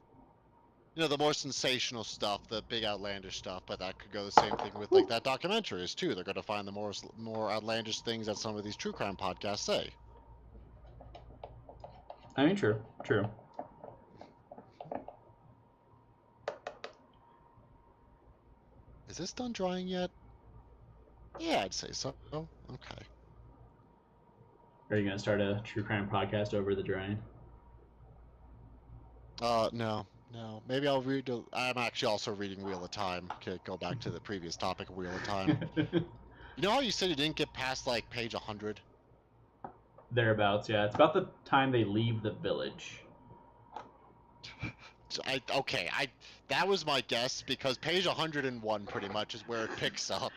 more sensational stuff, the big outlandish stuff, but that could go the same thing with like that documentaries too. They're going to find the more outlandish things that some of these true crime podcasts say. I mean, true. Is this done drying yet? Yeah, I'd say so. Okay. Are you going to start a true crime podcast over the drying? No. Maybe I'll read. I'm actually also reading Wheel of Time. Okay, go back to the previous topic of Wheel of Time. You know how you said you didn't get past like page 100? Thereabouts, yeah. It's about the time they leave the village. That was my guess, because page 101 pretty much is where it picks up.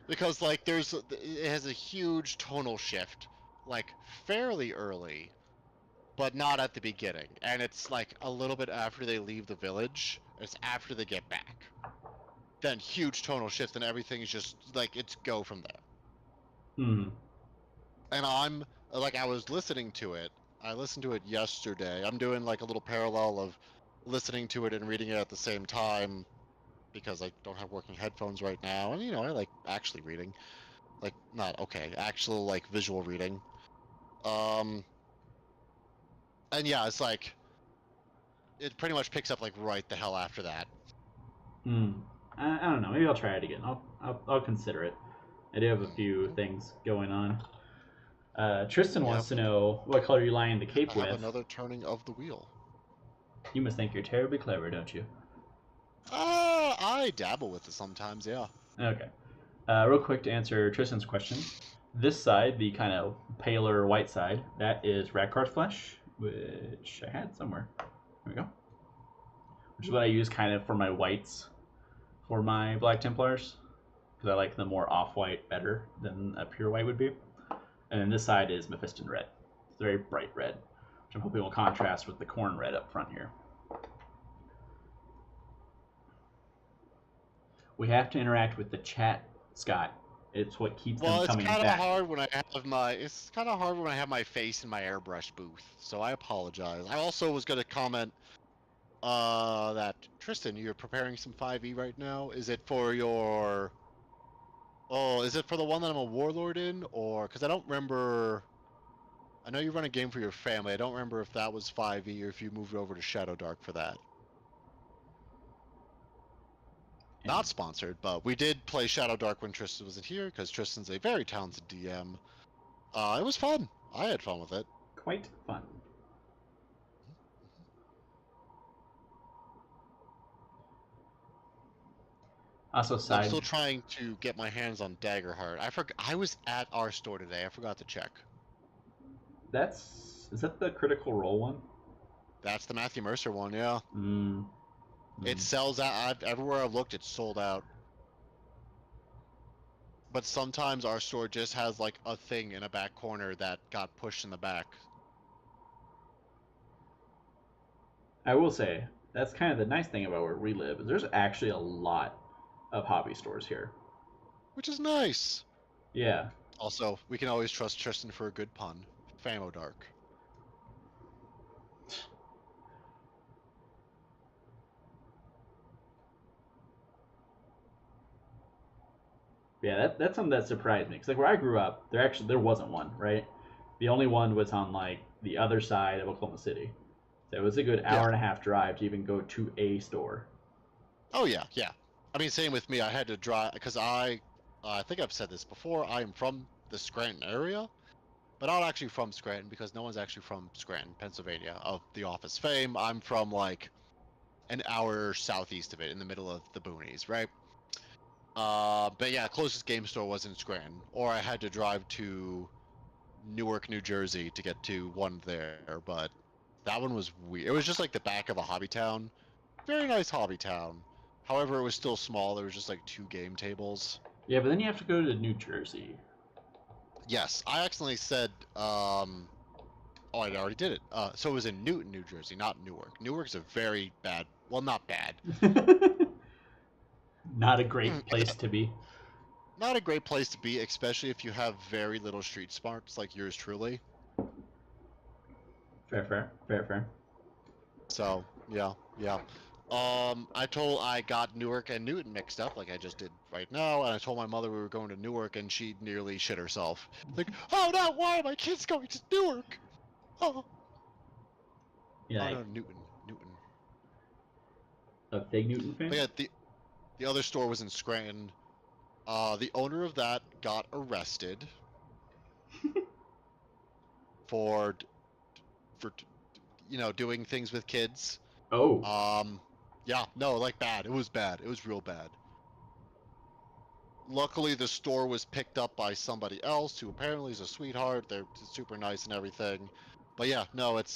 Because like it has a huge tonal shift, like fairly early, but not at the beginning, and it's like a little bit after they leave the village. It's after they get back. Then huge tonal shift, and everything's just like it's go from there. Hmm. And I'm like, I was listening to it. I listened to it yesterday. I'm doing like a little parallel of listening to it and reading it at the same time, because I don't have working headphones right now, and I like actually reading, like not actual like visual reading. And yeah, it's like it pretty much picks up like right the hell after that. I don't know. Maybe I'll try it again. I'll consider it. I do have a few things going on. Tristan wants to know what color you line the cape with. Another turning of the wheel. You must think you're terribly clever, don't you? I dabble with it sometimes, yeah. Okay. Real quick to answer Tristan's question. This side, the kind of paler white side, that is Radcard flesh, which I had somewhere. There we go. Which is what I use kind of for my whites for my Black Templars, because I like the more off-white better than a pure white would be. And then this side is Mephiston red. It's very bright red, which I'm hoping will contrast with the corn red up front here. We have to interact with the chat, Scott. It's what keeps them coming back. It's kind of hard when I have my face in my airbrush booth, so I apologize. I also was going to comment that Tristan, you're preparing some 5e right now. Is it for your? Oh, is it for the one that I'm a warlord in, or because I don't remember? I know you run a game for your family. I don't remember if that was 5e or if you moved over to Shadow Dark for that. Not sponsored, but we did play Shadow Dark when Tristan wasn't here, because Tristan's a very talented DM. It was fun. I had fun with it. Quite fun. Also, I'm still trying to get my hands on Daggerheart. I was at our store today. I forgot to check. Is that the Critical Role one? That's the Matthew Mercer one, yeah. Mm. It sells out. Everywhere I've looked, it's sold out. But sometimes our store just has like a thing in a back corner that got pushed in the back. I will say, that's kind of the nice thing about where we live, is there's actually a lot of hobby stores here. Which is nice. Yeah. Also, we can always trust Tristan for a good pun. Famo Dark. Yeah, that's something that surprised me. Because like where I grew up, there wasn't one, right? The only one was on like the other side of Oklahoma City. So it was a good hour and a half drive to even go to a store. Oh yeah. I mean, same with me. I had to drive because I think I've said this before. I am from the Scranton area, but not actually from Scranton, because no one's actually from Scranton, Pennsylvania, of The Office fame. I'm from like an hour southeast of it, in the middle of the boonies, right? But yeah, closest game store was in Scranton, or I had to drive to Newark, New Jersey to get to one there. But That one was weird. It was just like the back of a hobby town. Very nice hobby town. However, it was still small. There was just like 2 game tables. Yeah, but then you have to go to New Jersey. Yes, I accidentally said, oh, I already did it. So it was in Newton, New Jersey, not Newark. Newark's a very bad, well, not bad. Not a great place to be. Not a great place to be, especially if you have very little street smarts like yours truly. Fair. So, yeah. I got Newark and Newton mixed up like I just did right now, and I told my mother we were going to Newark, and she nearly shit herself. Like, oh no, why are my kids going to Newark? Oh, Yeah, no, Newton. a Fig Newton fan? But yeah, the other store was in Scranton. The owner of that got arrested for doing things with kids. Oh. Yeah, no, like bad. It was bad. It was real bad. Luckily, the store was picked up by somebody else who apparently is a sweetheart. They're super nice and everything. But yeah, no, it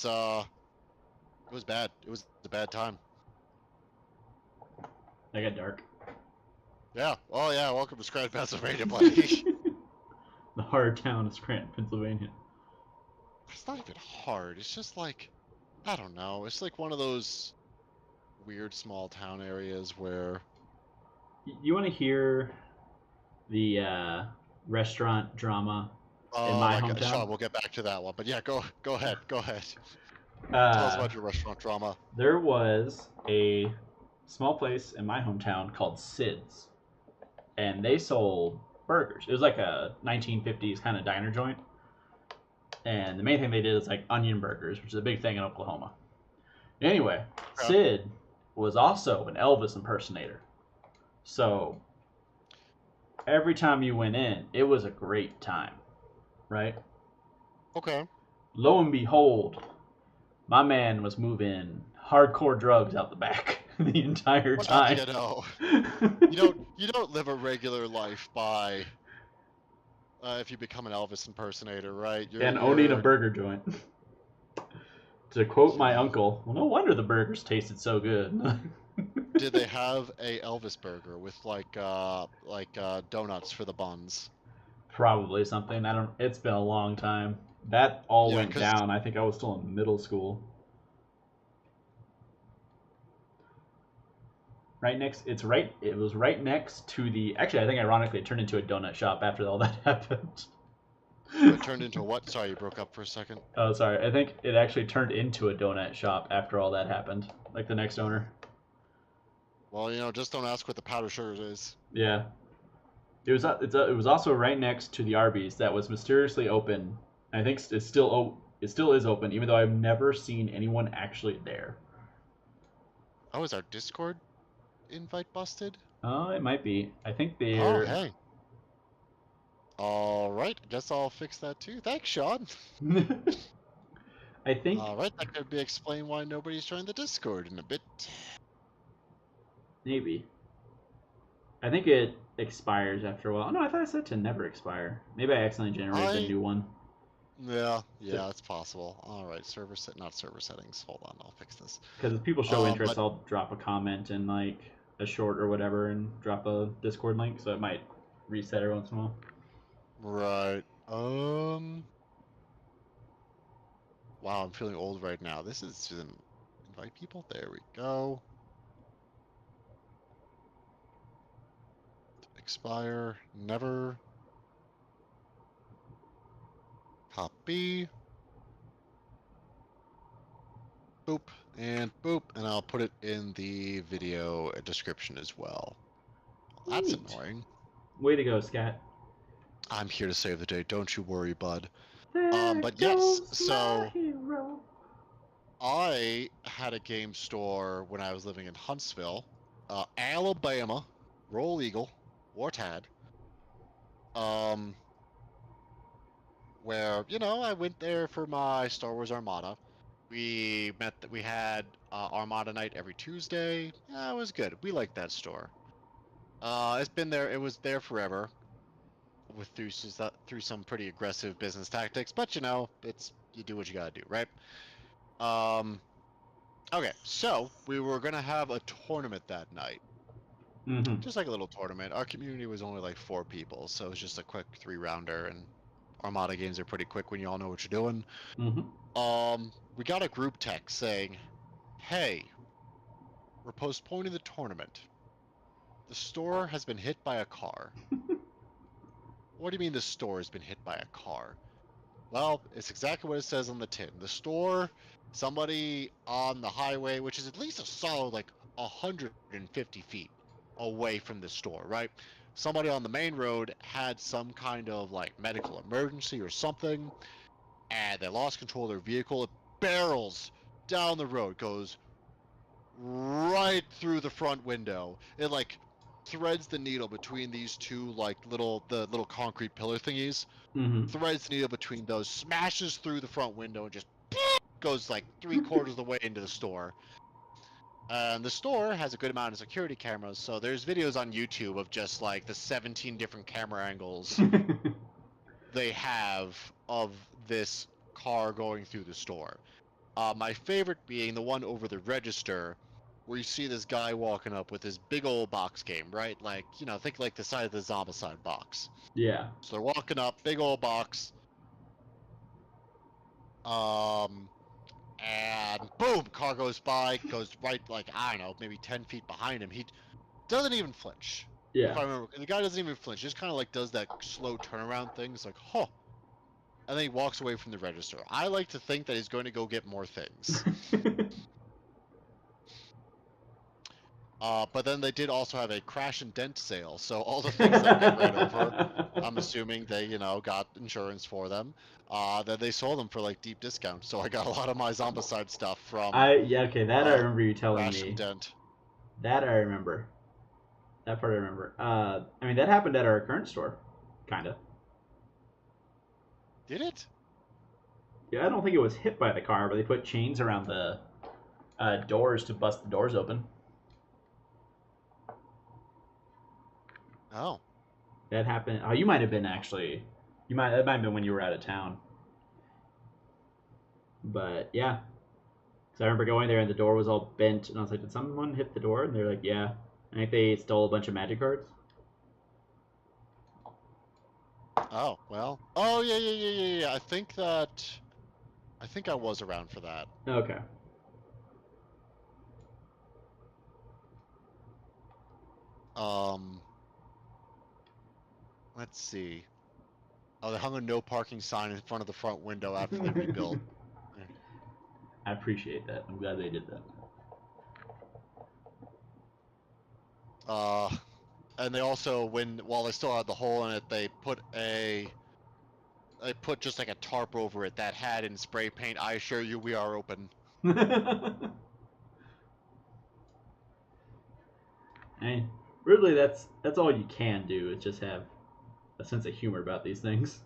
was bad. It was a bad time. That got dark. Yeah. Oh yeah. Welcome to Scranton, Pennsylvania, buddy. The hard town of Scranton, Pennsylvania. It's not even hard. It's just like, I don't know. It's like one of those weird small town areas where. You want to hear the restaurant drama in my hometown? God, Sean, we'll get back to that one. But yeah, go ahead. Tell us about your restaurant drama. There was a small place in my hometown called Sid's, and they sold burgers. It was like a 1950s kind of diner joint, and the main thing they did is like onion burgers, which is a big thing in Oklahoma. Anyway, Yeah. Sid was also an Elvis impersonator, so every time you went in, it was a great time, right? Okay. Lo and behold, my man was moving hardcore drugs out the back the entire time. You know, you don't live a regular life by if you become an Elvis impersonator, right? And owning a burger joint. To quote my uncle, well, no wonder the burgers tasted so good. Did they have a Elvis burger with like donuts for the buns? Probably something. I don't. It's been a long time. That all Yeah, went down. I think I was still in middle school. It was right next to the. Actually, I think ironically, it turned into a donut shop after all that happened. It turned into what? Sorry, you broke up for a second. Oh, sorry. I think it actually turned into a donut shop after all that happened. Like the next owner. Well, just don't ask what the powdered sugar is. Yeah. It was also right next to the Arby's that was mysteriously open. I think it still is open, even though I've never seen anyone actually there. Oh, is our Discord invite busted? Oh, it might be. I think they're. Oh, hey. All right, guess I'll fix that too. Thanks, Sean. I think. All right, that could be explain why nobody's joined the Discord in a bit. Maybe. I think it expires after a while. No, I thought I said to never expire. Maybe I accidentally generated a new one. Yeah, it's possible. All right, not server settings. Hold on, I'll fix this. Because if people show interest, I'll drop a comment and like a short or whatever, and drop a Discord link, so it might reset every once in a while. Right. Wow, I'm feeling old right now. This is invite people. There we go. Expire. Never. Copy. Boop and boop, and I'll put it in the video description as well. That's Neat. annoying. Way to go, Scat. I'm here to save the day. Don't you worry, bud. There But yes, goes so my hero. I had a game store when I was living in Huntsville, Alabama, Roll Eagle, Wartad. Where I went there for my Star Wars Armada. We had Armada night every Tuesday. Yeah, it was good. We liked that store. It's been there. It was there forever. Through some pretty aggressive business tactics, but you do what you gotta do, right? Okay, so we were gonna have a tournament that night. Mm-hmm. Just like a little tournament. Our community was only like 4 people, so it was just a quick 3-rounder, and Armada games are pretty quick when you all know what you're doing. Mm-hmm. We got a group text saying, "Hey, we're postponing the tournament. The store has been hit by a car." What do you mean the store has been hit by a car? Well, it's exactly what it says on the tin. The store, somebody on the highway, which is at least a solid like 150 feet away from the store, right? Somebody on the main road had some kind of like medical emergency or something, and they lost control of their vehicle. It barrels down the road, goes right through the front window. It like threads the needle between these two like little concrete pillar thingies, Mm-hmm. threads the needle between those, smashes through the front window, and just goes like 3/4 of the way into the store. And the store has a good amount of security cameras, so there's videos on YouTube of just like the 17 different camera angles they have of this car going through the store. My favorite being the one over the register, where you see this guy walking up with this big old box game, right? Like, you know, think like the size of the Zombicide box. Yeah. So they're walking up, big old box. And boom, car goes by, goes right, like, I don't know, maybe 10 feet behind him. He doesn't even flinch. If Yeah. I remember, the guy doesn't even flinch. Just kind of like does that slow turnaround thing. It's like, huh. And then he walks away from the register. I like to think that he's going to go get more things. But then they did also have a crash and dent sale. So all the things that get ran over, I'm assuming they, you know, got insurance for them. Then they sold them for like deep discounts. So I got a lot of my Zombicide stuff from Yeah, okay, that I remember you telling crash and me. dent. That I remember. That part I remember. I mean, that happened at our current store, kind of. Did it? Yeah, I don't think it was hit by the car, but they put chains around the doors to bust the doors open. Oh. That happened. Oh, you might have been actually. That might have been when you were out of town. But yeah, because I remember going there and the door was all bent, and I was like, "Did someone hit the door?" And they're like, "Yeah." I think they stole a bunch of magic cards. Oh, well. Oh, yeah. I think I was around for that. Okay. Um, let's see. Oh, they hung a no parking sign in front of the front window after they rebuilt. I appreciate that. I'm glad they did that. Uh, and they also, while they still had the hole in it, they put just like a tarp over it that had in spray paint, "I assure you we are open." I mean, really, that's all you can do is just have a sense of humor about these things.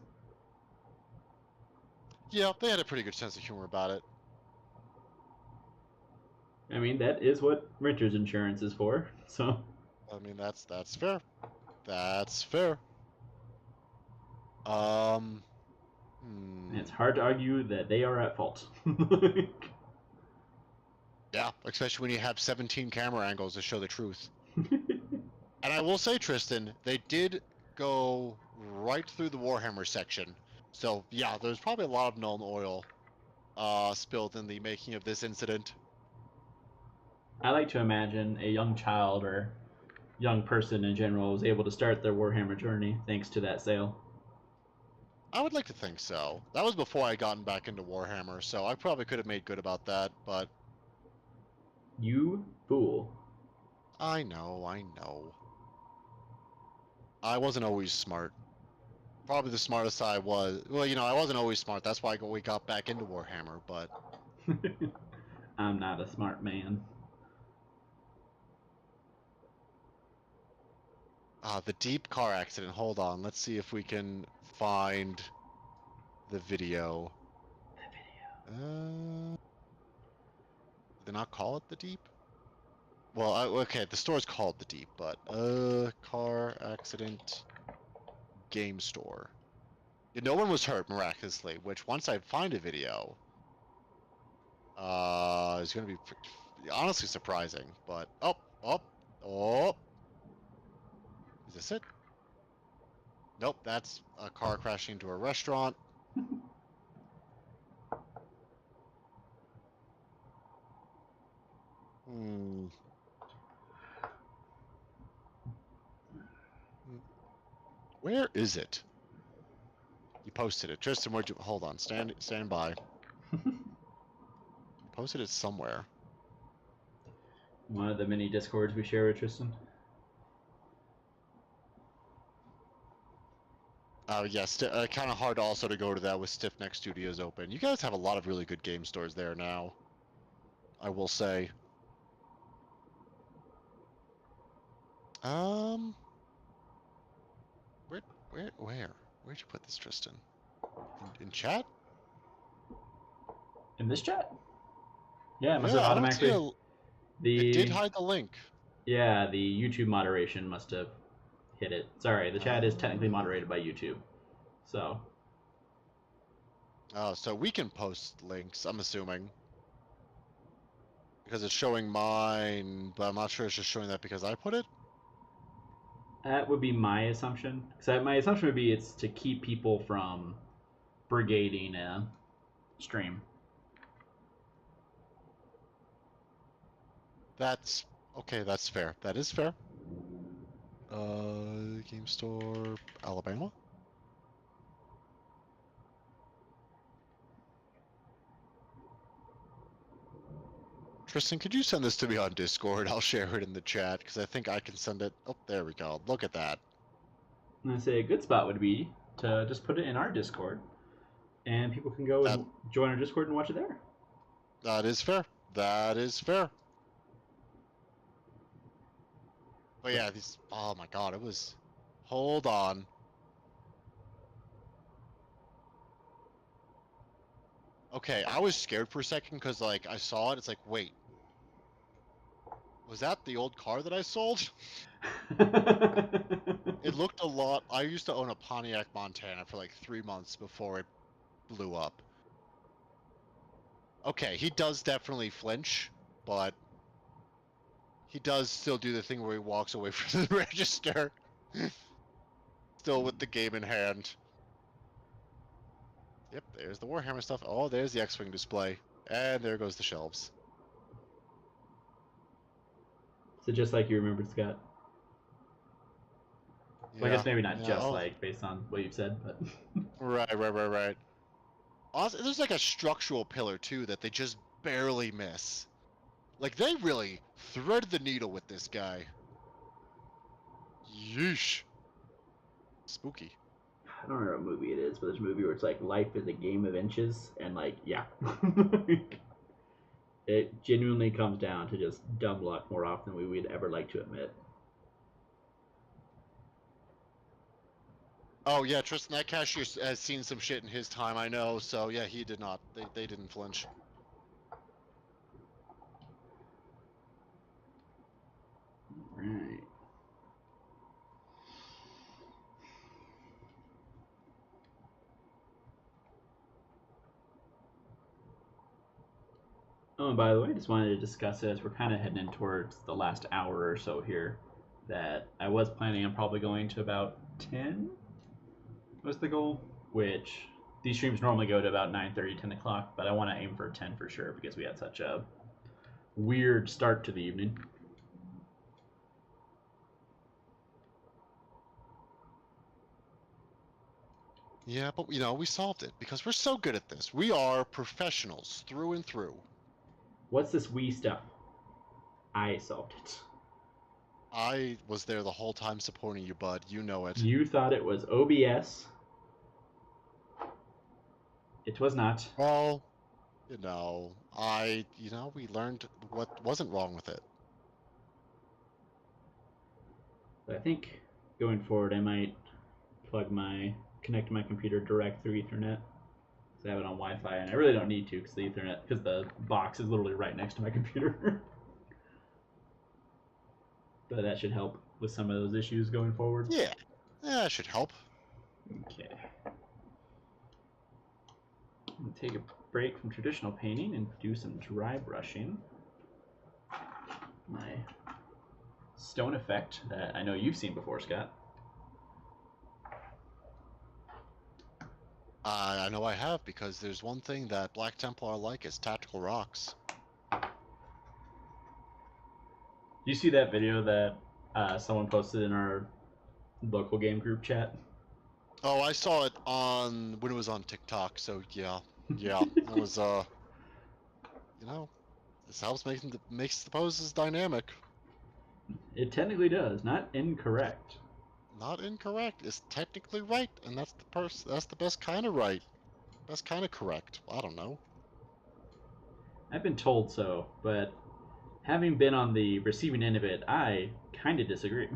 Yeah, they had a pretty good sense of humor about it. I mean, that is what renter's insurance is for. So I mean, that's fair. That's fair. Um, it's hard to argue that they are at fault. Yeah, especially when you have 17 camera angles to show the truth. And I will say, Tristan, they did go right through the Warhammer section. So yeah, there's probably a lot of known oil spilled in the making of this incident. I like to imagine a young child or young person in general was able to start their Warhammer journey thanks to that sale. I would like to think so. That was before I gotten back into Warhammer, so I probably could have made good about that, but You fool. I know, I know. I wasn't always smart. Probably the smartest I was. Well, you know, I wasn't always smart. That's why we got back into Warhammer, but I'm not a smart man. the deep car accident. Hold on. Let's see if we can find the video. Did they not call it the Deep? Well, okay, the store's called the Deep, but car accident game store. Yeah, no one was hurt miraculously. Which once I find a video, is going to be honestly surprising. But oh, is this it? Nope, that's a car crashing into a restaurant. Hmm. Where is it? You posted it. Tristan, where'd you hold on, stand by. Posted it somewhere. One of the many discords we share with Tristan. Yes, kind of hard also to go to that with Stiff Neck Studios open. You guys have a lot of really good game stores there now, I will say. Um, where, where'd you put this, Tristan? In chat? In this chat? Yeah, it must Yeah, have I don't see automatically. It did The hide the link. Yeah, the YouTube moderation must have hit it. Sorry, the chat is technically moderated by YouTube. So. Oh, so we can post links, I'm assuming. Because it's showing mine, but I'm not sure it's just showing that because I put it. That would be my assumption. Because my assumption would be it's to keep people from brigading a stream. That's okay, that's fair. That is fair. Game Store, Alabama. Tristan, could you send this to me on Discord? I'll share it in the chat because I think I can send it. Oh, there we go. Look at that. And I say a good spot would be to just put it in our Discord, and people can go and join our Discord and watch it there. That is fair. That is fair. But yeah, these. Oh my god, it was. Hold on. Okay, I was scared for a second because like I saw it. It's like, wait, was that the old car that I sold? It looked a lot. I used to own a Pontiac Montana for like 3 months before it blew up. Okay, he does definitely flinch, but he does still do the thing where he walks away from the register. Still with the game in hand. Yep, there's the Warhammer stuff. Oh, there's the X-Wing display. And there goes the shelves. So just like you remembered, Scott. Yeah, Well, I guess maybe not yeah, just like based on what you've said, but. Right. Also, there's like a structural pillar too that they just barely miss. Like they really threaded the needle with this guy. Yeesh. Spooky. I don't remember what movie it is, but there's a movie where it's like life is a game of inches, and like, yeah. It genuinely comes down to just dumb luck more often than we would ever like to admit. Oh yeah, Tristan, that cashier has seen some shit in his time, I know. So yeah, he did not. They didn't flinch. Right. Oh, and by the way, I just wanted to discuss it as we're kind of heading in towards the last hour or so here. That I was planning on probably going to about 10 was the goal, which these streams normally go to about 9:30, 10 o'clock, but I want to aim for 10 for sure because we had such a weird start to the evening. Yeah, but you know, we solved it because we're so good at this. We are professionals through and through. What's this Wii stuff? I solved it. I was there the whole time supporting you, bud. You know it. You thought it was OBS. It was not. Well, you know, we learned what wasn't wrong with it. But I think going forward, I might connect my computer direct through Ethernet. I have it on Wi-Fi, and I really don't need to because the box is literally right next to my computer. But that should help with some of those issues going forward. Yeah, that should help. Okay. I'm gonna take a break from traditional painting and do some dry brushing. My stone effect that I know you've seen before, Scott. I know I have, because there's one thing that Black Templar like is tactical rocks. You see that video that someone posted in our local game group chat? Oh, I saw it on when it was on TikTok. So yeah, it was you know, this helps makes the poses dynamic. It technically does, not incorrect. Not incorrect. It's technically right, and that's the best kind of right. Best kind of correct. I don't know. I've been told so, but having been on the receiving end of it, I kind of disagree.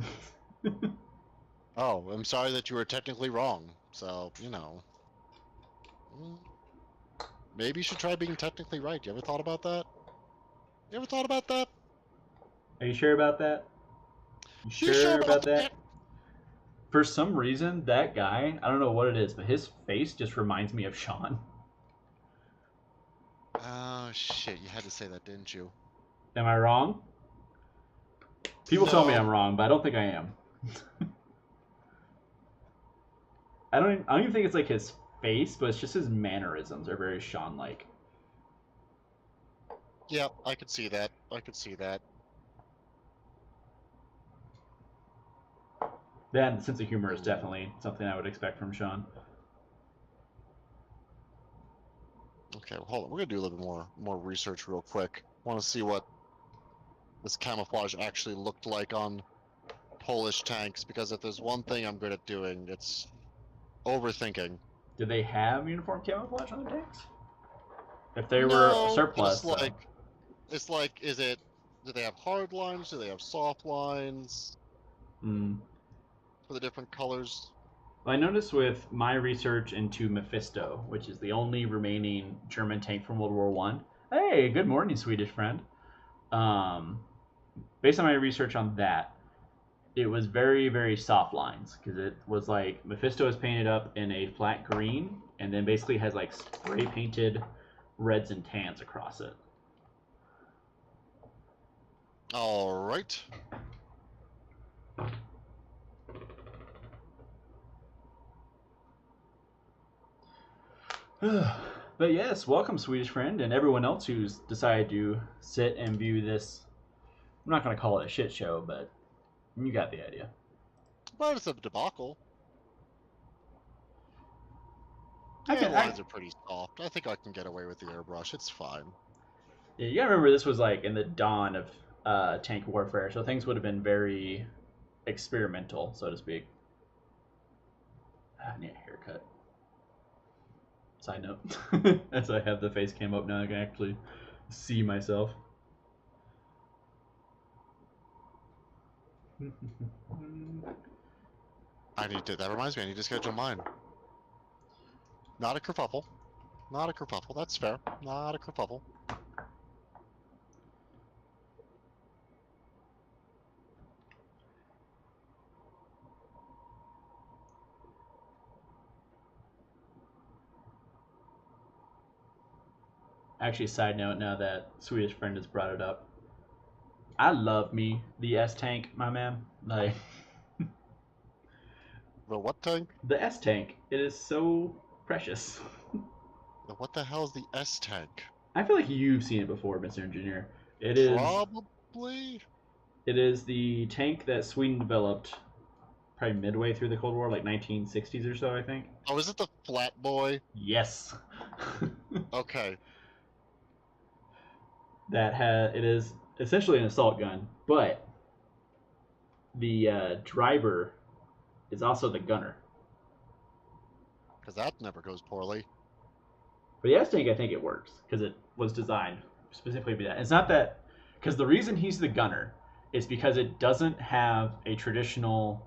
Oh, I'm sorry that you were technically wrong. So, maybe you should try being technically right. You ever thought about that? You ever thought about that? Are you sure about that? You sure about that? For some reason, that guy, I don't know what it is, but his face just reminds me of Sean. Oh, shit. You had to say that, didn't you? Am I wrong? People tell me No. I'm wrong, but I don't think I am. I don't even think it's like his face, but it's just his mannerisms are very Sean-like. Yeah, I could see that. I could see that. That sense of humor is definitely something I would expect from Sean. Okay, well, hold on. We're gonna do a little bit more research real quick. Want to see what this camouflage actually looked like on Polish tanks, because if there's one thing I'm good at doing, it's overthinking. Did they have uniform camouflage on their tanks? If they were No, but surplus, though. it's like, do they have hard lines? Do they have soft lines for the different colors? Well, I noticed with my research into Mephisto, which is the only remaining German tank from World War One. Hey, good morning, Swedish friend. Based on my research on that, it was very, very soft lines, because it was like Mephisto is painted up in a flat green and then basically has like spray painted reds and tans across it. All right. But yes, welcome, Swedish friend, and everyone else who's decided to sit and view this. I'm not going to call it a shit show, but you got the idea. But it's a debacle. The lines are pretty soft. I think I can get away with the airbrush. It's fine. Yeah, you gotta remember this was like in the dawn of tank warfare, so things would have been very experimental, so to speak. I need a haircut. Side note, as I have the face cam up now, I can actually see myself. That reminds me, I need to schedule mine. Not a kerfuffle. Not a kerfuffle. That's fair. Not a kerfuffle. Actually, side note, now that Swedish friend has brought it up, I love me the S tank, my man. Like The what tank? the S tank, it is so precious. What the hell is the S tank? I feel like you've seen it before, Mr. Engineer. It is Probably. It is the tank that Sweden developed probably midway through the Cold War, like 1960s or so, I think. Oh, is it the Flat Boy? Yes. Okay. It is essentially an assault gun, but the driver is also the gunner. Because that never goes poorly. For the S tank, I think it works because it was designed specifically to be that. It's not that, because the reason he's the gunner is because it doesn't have a traditional,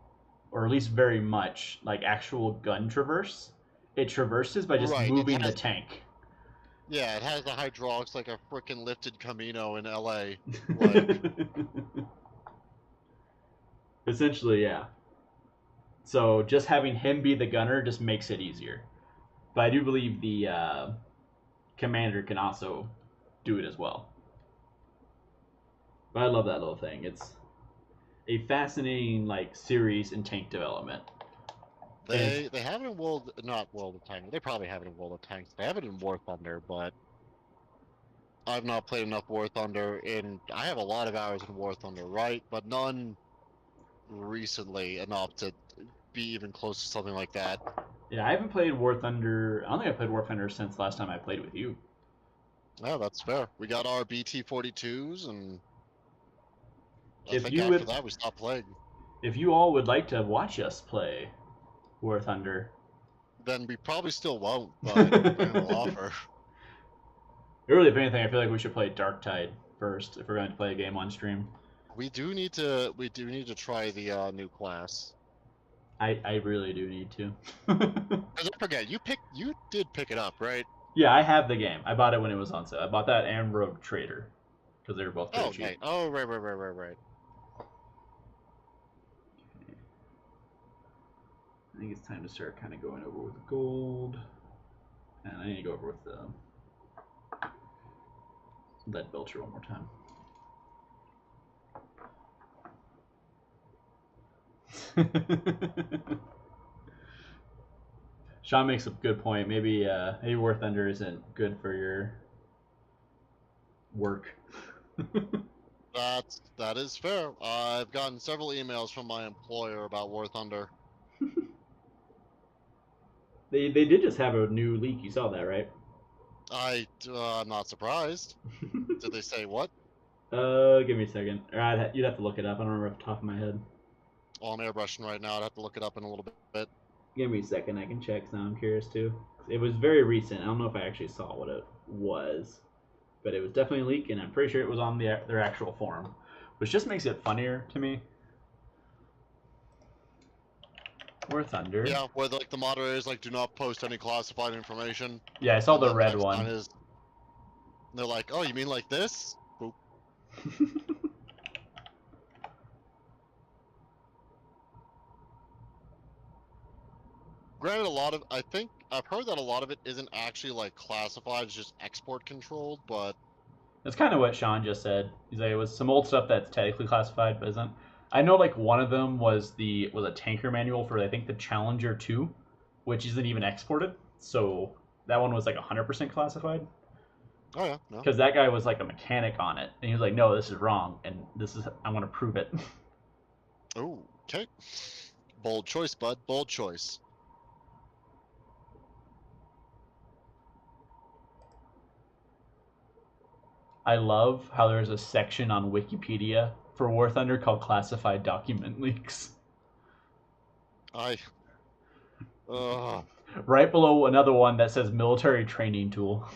or at least very much, like actual gun traverse. It traverses by just moving the tank. Yeah, it has the hydraulics like a frickin' lifted Camino in LA. Like, essentially, yeah. So just having him be the gunner just makes it easier. But I do believe the Commander can also do it as well. But I love that little thing. It's a fascinating like series in tank development. They have it in not World of Tanks. They probably have it in World of Tanks. They have it in War Thunder, but I've not played enough War Thunder. I have a lot of hours in War Thunder, right? But none recently enough to be even close to something like that. Yeah, I haven't played War Thunder. I don't think I played War Thunder since last time I played with you. Yeah, that's fair. We got our BT-42s, and I If think you after would, that we stopped playing. if you all would like to watch us play War Thunder, Then we probably still won't, but Brandon will offer. really, if anything, I feel like we should play Darktide first if we're going to play a game on stream. We do need to try the new class. I really do need to. Because don't forget, you did pick it up, right? Yeah, I have the game. I bought it when it was on sale. I bought that and Rogue Trader because they were both pretty cheap. Right. Oh, right. I think it's time to start kind of going over with gold, and I need to go over with the lead belcher one more time. Sean makes a good point. Maybe War Thunder isn't good for your work. That is fair. I've gotten several emails from my employer about War Thunder. They did just have a new leak. You saw that, right? I'm not surprised. Did they say what? Give me a second. Or you'd have to look it up. I don't remember off the top of my head. Well, I'm airbrushing right now. I'd have to look it up in a little bit. Give me a second. I can check. Now I'm curious too. It was very recent. I don't know if I actually saw what it was, but it was definitely a leak, and I'm pretty sure it was on their actual forum, which just makes it funnier to me. War Thunder. Yeah, where like the moderators like do not post any classified information. Yeah, I saw the red next one. line is, they're like, "Oh, you mean like this?" Boop. Granted, I think I've heard that a lot of it isn't actually like classified; it's just export controlled. But That's kind of what Sean just said. He's like, it was some old stuff that's technically classified, but isn't. I know like one of them was a tanker manual for I think the Challenger 2, which isn't even exported. So that one was like 100% classified. oh yeah, no. Because that guy was like a mechanic on it, and he was like, "No, this is wrong, and I want to prove it." Oh, okay. Bold choice, bud. Bold choice. I love how there's a section on Wikipedia for War Thunder called Classified Document Leaks. Right below another one that says Military Training Tool.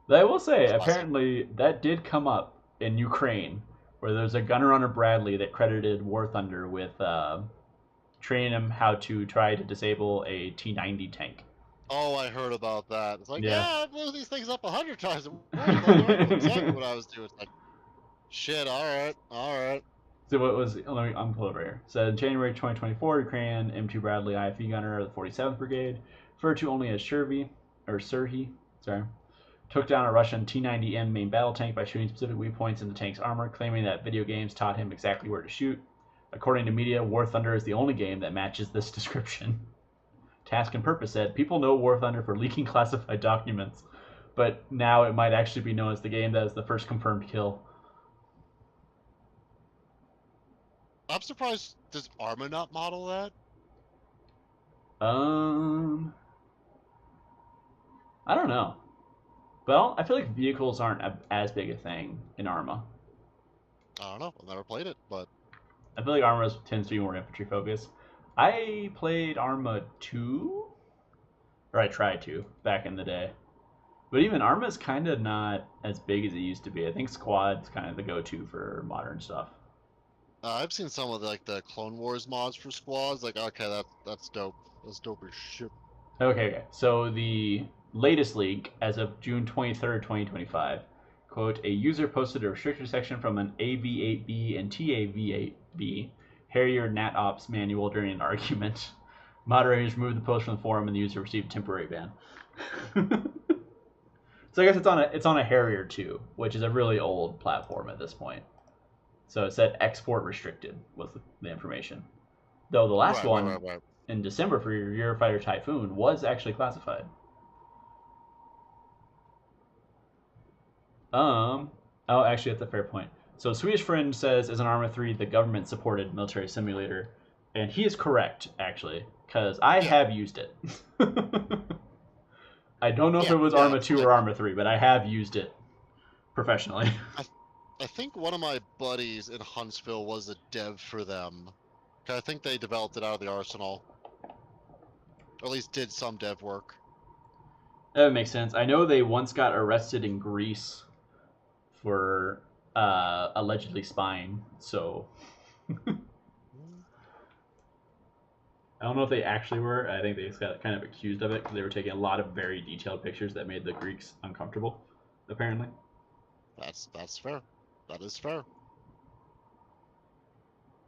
But I will say, apparently, that did come up in Ukraine, where there's a gunner on a Bradley that credited War Thunder with training him how to try to disable a T-90 tank. Oh, I heard about that. It's like, Yeah. I blew these things up 100 times. Exactly what I was doing. It's like, shit. All right. So what was? I'm pull over here. So in January 2024, Ukrainian M2 Bradley IFE gunner of the 47th Brigade, referred to only as Surhi, took down a Russian T-90M main battle tank by shooting specific weak points in the tank's armor, claiming that video games taught him exactly where to shoot. According to media, War Thunder is the only game that matches this description. Task and Purpose said, people know War Thunder for leaking classified documents, but now it might actually be known as the game that is the first confirmed kill. I'm surprised. Does Arma not model that? I don't know. Well, I feel like vehicles aren't as big a thing in Arma. I don't know. I've never played it, but I feel like Arma tends to be more infantry focused. I played Arma 2, or I tried to, back in the day. But even Arma's kind of not as big as it used to be. I think Squad's kind of the go-to for modern stuff. I've seen some of the Clone Wars mods for squads. Like, okay, that's dope. That's dope as shit. Okay. So the latest leak, as of June 23rd, 2025, quote, a user posted a restricted section from an AV8B and TAV8B Harrier NatOps manual during an argument. Moderators removed the post from the forum, and the user received a temporary ban. So I guess it's on a Harrier 2, which is a really old platform at this point. So it said export restricted was the information. Though the last one Right. in December for your Eurofighter Typhoon was actually classified. Oh, actually, that's a fair point. So Swedish friend says, as an Arma 3, the government-supported military simulator, and he is correct, actually, because I have used it. I don't know if it was Arma 2 or Arma 3, but I have used it professionally. I think one of my buddies in Huntsville was a dev for them. I think they developed it out of the arsenal. Or at least did some dev work. That would make sense. I know they once got arrested in Greece for allegedly spying, so... I don't know if they actually were. I think they just got kind of accused of it because they were taking a lot of very detailed pictures that made the Greeks uncomfortable, apparently. That's fair. That is fair.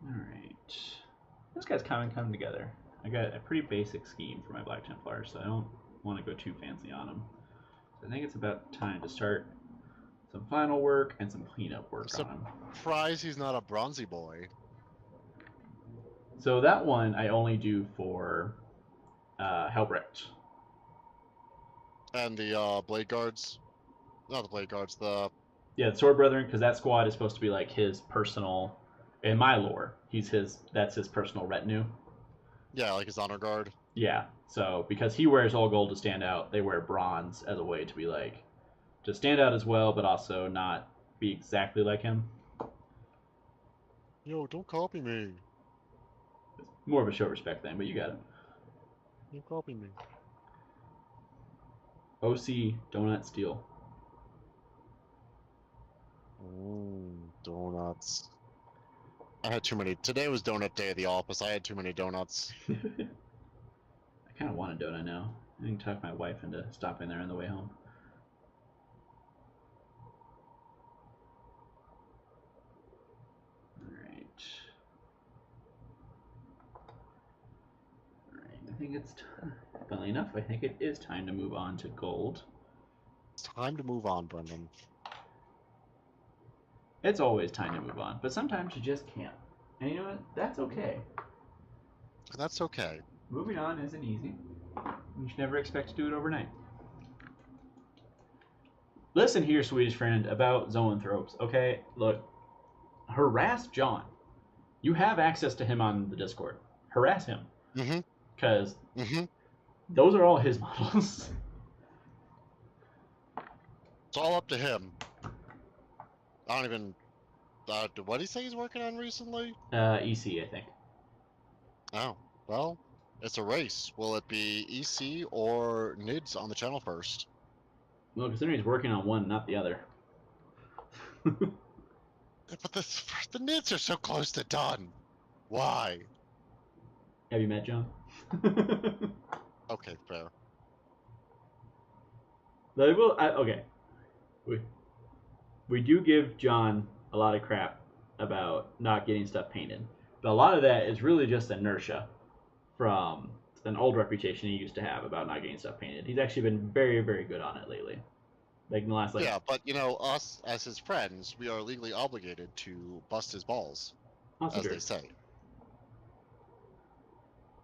Alright. This guy's coming together. I got a pretty basic scheme for my Black Templars, so I don't want to go too fancy on them. So I think it's about time to start some final work and some cleanup work on them. Surprised he's not a bronzy boy. So that one I only do for Helbrecht. And the Blade Guards? Not the Blade Guards, the... Yeah, the Sword Brethren, because that squad is supposed to be like his personal... In my lore, that's his personal retinue. Yeah, like his honor guard. Yeah, so because he wears all gold to stand out, they wear bronze as a way to be like... to stand out as well, but also not be exactly like him. Yo, don't copy me. It's more of a show respect thing, but you got it. Don't copy me. OC Donut Steel. Donuts. I had too many. Today was donut day at the office. I had too many donuts. I kind of want a donut now. I can talk my wife into stopping there on the way home. I think it's funnily enough, I think it is time to move on to gold. It's time to move on, Brendan. It's always time to move on, but sometimes you just can't. And you know what? That's okay. That's okay. Moving on isn't easy. You should never expect to do it overnight. Listen here, Swedish friend, about zoanthropes, okay? Look, harass John. You have access to him on the Discord. Harass him. Mm-hmm. Because those are all his models. It's all up to him. I don't even... what did he say he's working on recently? EC, I think. Oh, well, it's a race. Will it be EC or NIDS on the channel first? Well, considering he's working on one, not the other. But the NIDS are so close to done. Why? Have you met John? Okay, fair. Okay. We do give John a lot of crap about not getting stuff painted. But a lot of that is really just inertia from an old reputation he used to have about not getting stuff painted. He's actually been very, very good on it lately. Like in the last Yeah, but you know, us as his friends, we are legally obligated to bust his balls, as they say.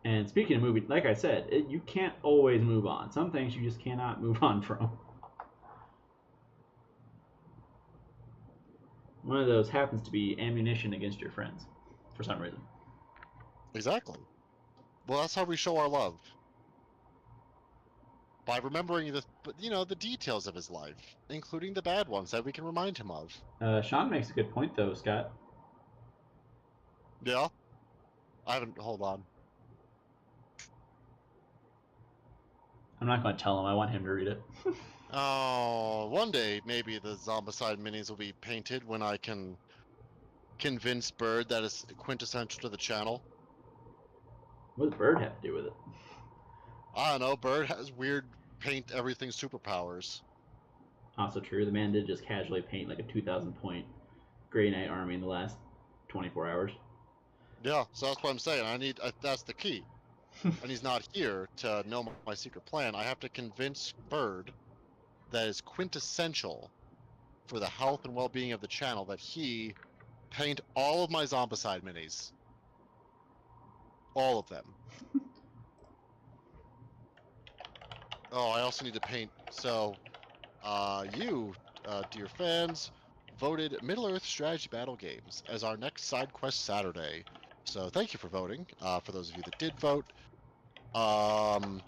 And speaking of moving, like I said, you can't always move on. Some things you just cannot move on from. One of those happens to be ammunition against your friends, for some reason. Exactly. Well, that's how we show our love. By remembering the details of his life, including the bad ones that we can remind him of. Sean makes a good point, though, Scott. Yeah? Hold on. I'm not going to tell him. I want him to read it. Oh, one day maybe the Zombicide minis will be painted when I can convince Bird that it's quintessential to the channel. What does Bird have to do with it? I don't know. Bird has weird paint everything superpowers. Also true. The man did just casually paint like a 2,000 point Grey Knight army in the last 24 hours. Yeah, so that's what I'm saying. That's the key. and he's not here to know my secret plan, I have to convince Bird that is quintessential for the health and well-being of the channel that he paint all of my Zombicide minis. All of them. Oh, I also need to paint. So, you, dear fans, voted Middle-earth Strategy Battle Games as our next side quest Saturday. So thank you for voting. For those of you that did vote. I'm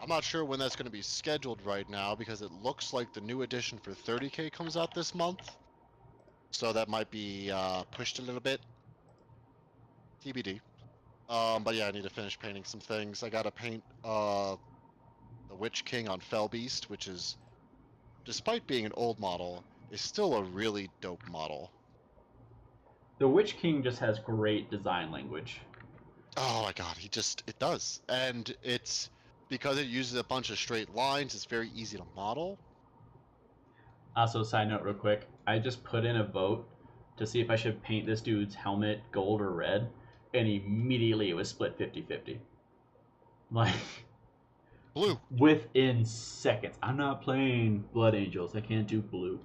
not sure when that's going to be scheduled right now because it looks like the new edition for 30K comes out this month. So that might be pushed a little bit. TBD. But yeah, I need to finish painting some things. I gotta paint the Witch King on Fell Beast, which is, despite being an old model, is still a really dope model. The Witch King just has great design language. Oh my god, it does. And it's, because it uses a bunch of straight lines, it's very easy to model. Also, side note real quick, I just put in a vote to see if I should paint this dude's helmet gold or red, and immediately it was split 50-50. Like, Blue. within seconds. I'm not playing Blood Angels. I can't do blue.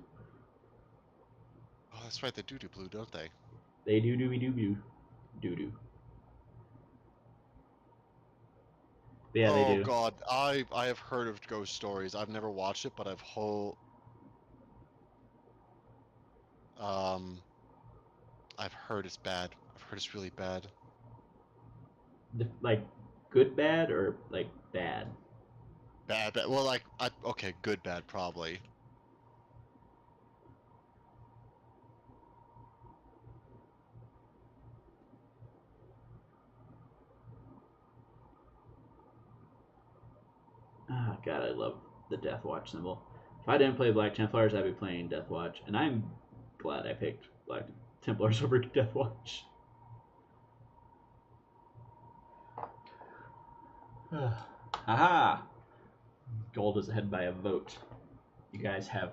Oh, that's right, they do blue, don't they? They do do. Yeah, they do. Oh god, I have heard of Ghost Stories. I've never watched it, but I've heard it's bad. I've heard it's really bad. Like, good bad or like bad? Bad. Well, like, okay, good, bad, probably. Oh god, I love the Death Watch symbol. If I didn't play Black Templars, I'd be playing Death Watch, and I'm glad I picked Black Templars over Death Watch. Haha! Gold is ahead by a vote. You guys have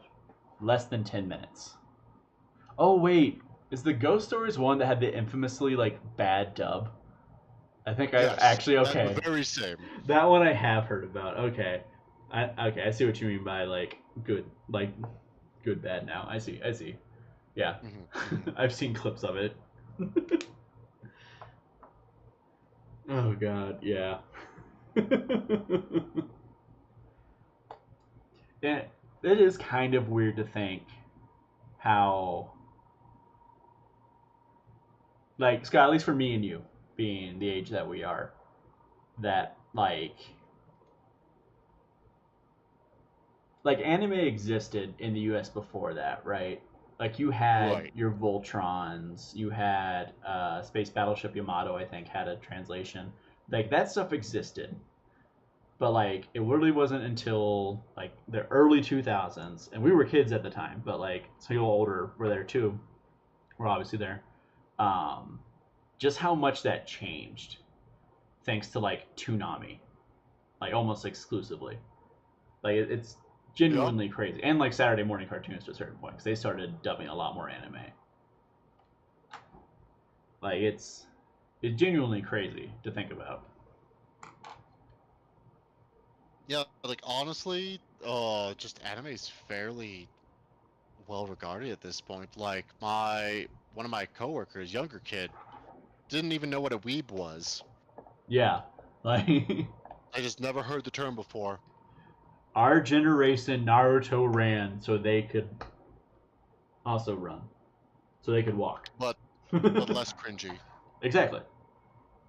less than 10 minutes. Oh wait, is the Ghost Stories one that had the infamously like bad dub? I think I've actually okay. The very same. That one I have heard about. Okay, I see what you mean by like good bad. Now I see. Yeah, I've seen clips of it. Oh god, yeah. It is kind of weird to think how, like, Scott, at least for me and you, being the age that we are, that like anime existed in the US before that, right? Like, you had your Voltrons, you had Space Battleship Yamato, I think, had a translation. Like, that stuff existed. But, like, it literally wasn't until, like, the early 2000s, and we were kids at the time, but, like, some people older were there, too. We're obviously there. Just how much that changed, thanks to, like, Toonami. Like, almost exclusively. Like, it's genuinely crazy. And, like, Saturday morning cartoons to a certain point, because they started dubbing a lot more anime. Like, it's genuinely crazy to think about. Yeah, like, honestly, just anime is fairly well regarded at this point. Like, one of my coworkers, younger kid, didn't even know what a weeb was. Yeah, like I just never heard the term before. Our generation, Naruto ran so they could also run, so they could walk. But less cringy. Exactly.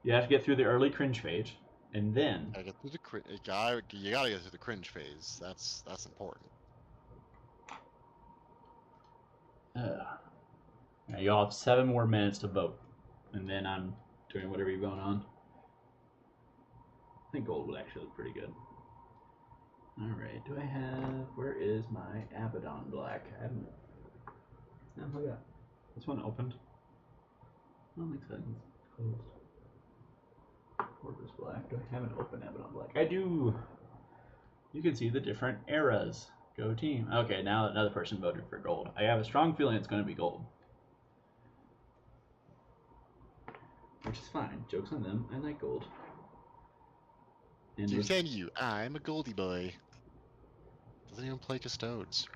You have to get through the early cringe phase, and then You gotta get through the cringe phase. That's important. y'all have 7 more minutes to vote, and then I'm doing whatever you're going on. I think gold would actually look pretty good. All right, do I have? Where is my Abaddon Black? I haven't. No, look at that. This one opened. I don't think so. It's closed. Corvus Black. Do I have an open Abaddon Black? I do. You can see the different eras. Go team. Okay, now another person voted for gold. I have a strong feeling it's going to be gold. Which is fine. Joke's on them. I like gold. Indeed. You. I'm a Goldie boy. Doesn't even play Custodes.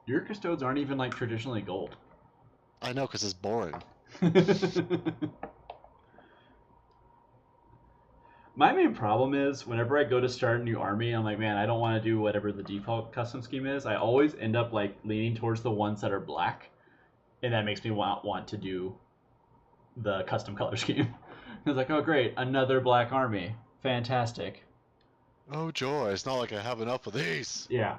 Your Custodes aren't even like traditionally gold. I know, because it's boring. My main problem is whenever I go to start a new army, I'm like, man, I don't want to do whatever the default custom scheme is. I always end up like leaning towards the ones that are black, and that makes me want to do the custom color scheme. It's like, oh great, another black army, fantastic. Oh joy! It's not like I have enough of these. Yeah.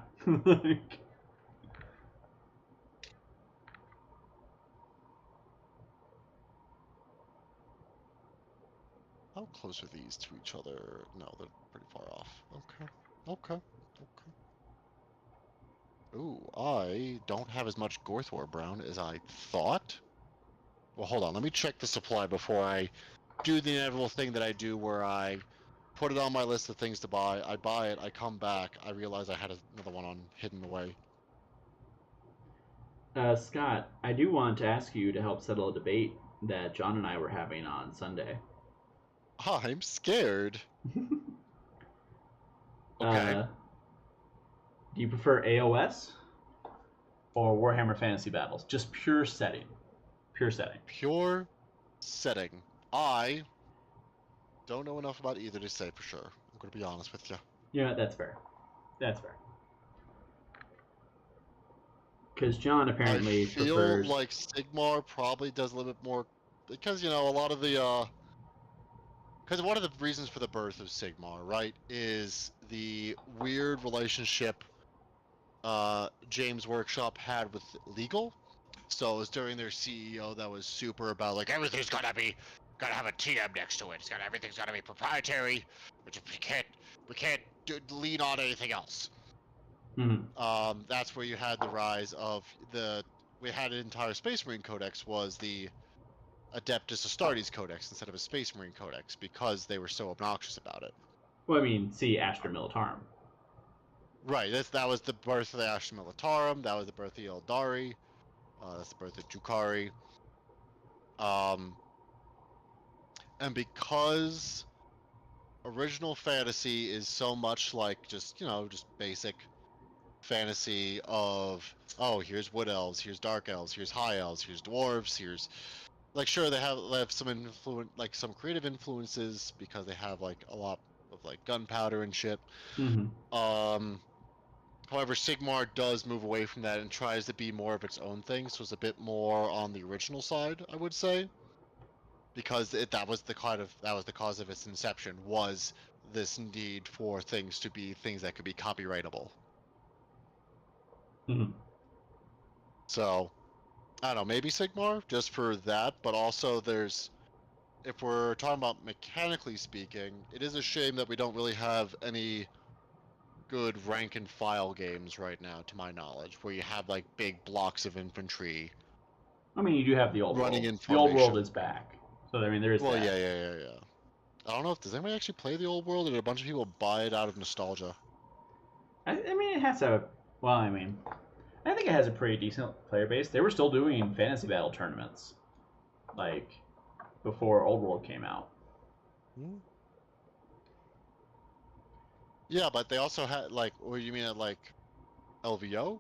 How close are these to each other? No, they're pretty far off. Okay. Ooh, I don't have as much Gorthor Brown as I thought. Well, hold on. Let me check the supply before I do the inevitable thing that I do where I put it on my list of things to buy. I buy it, I come back, I realize I had another one on hidden away. Scott, I do want to ask you to help settle a debate that John and I were having on Sunday. I'm scared. Okay. Do you prefer AOS or Warhammer Fantasy Battles? Just pure setting. Pure setting. Pure setting. I don't know enough about either to say for sure. I'm going to be honest with you. You know what? That's fair. That's fair. Because John apparently I feel prefers... like Sigmar probably does a little bit more, because, you know, a lot of the, because one of the reasons for the birth of Sigmar, right, is the weird relationship James Workshop had with legal. So it was during their CEO that was super about, like, everything's gotta have a TM next to it. Everything's gotta be proprietary. We can't lean on anything else. Mm-hmm. That's where you had the rise of we had an entire Space Marine Codex was the Adeptus Astartes Codex instead of a Space Marine Codex because they were so obnoxious about it. Well, I mean, see Astra Militarum. Right, that was the birth of the Astra Militarum, that was the birth of the Eldari, that's the birth of Drukhari. And because original fantasy is so much like just basic fantasy of, oh, here's wood elves, here's dark elves, here's high elves, here's dwarves, here's like, sure, they have some some creative influences because they have like a lot of like gunpowder and shit. Mm-hmm. However, Sigmar does move away from that and tries to be more of its own thing, so it's a bit more on the original side, I would say, because that was the cause of its inception, was this need for things to be things that could be copyrightable. Mm-hmm. So, I don't know, maybe Sigmar just for that, but also if we're talking about mechanically speaking, it is a shame that we don't really have any good rank and file games right now, to my knowledge, where you have like big blocks of infantry. I mean, you do have the old running world. in The old world formation. is back. So, I mean, there is Well, that. yeah. I don't know if does anybody actually play the old world, or did a bunch of people buy it out of nostalgia? I mean, it has a... Well, I mean, I think it has a pretty decent player base. They were still doing fantasy battle tournaments, like, before Old World came out. Yeah, but they also had, like, what you mean at, like, LVO?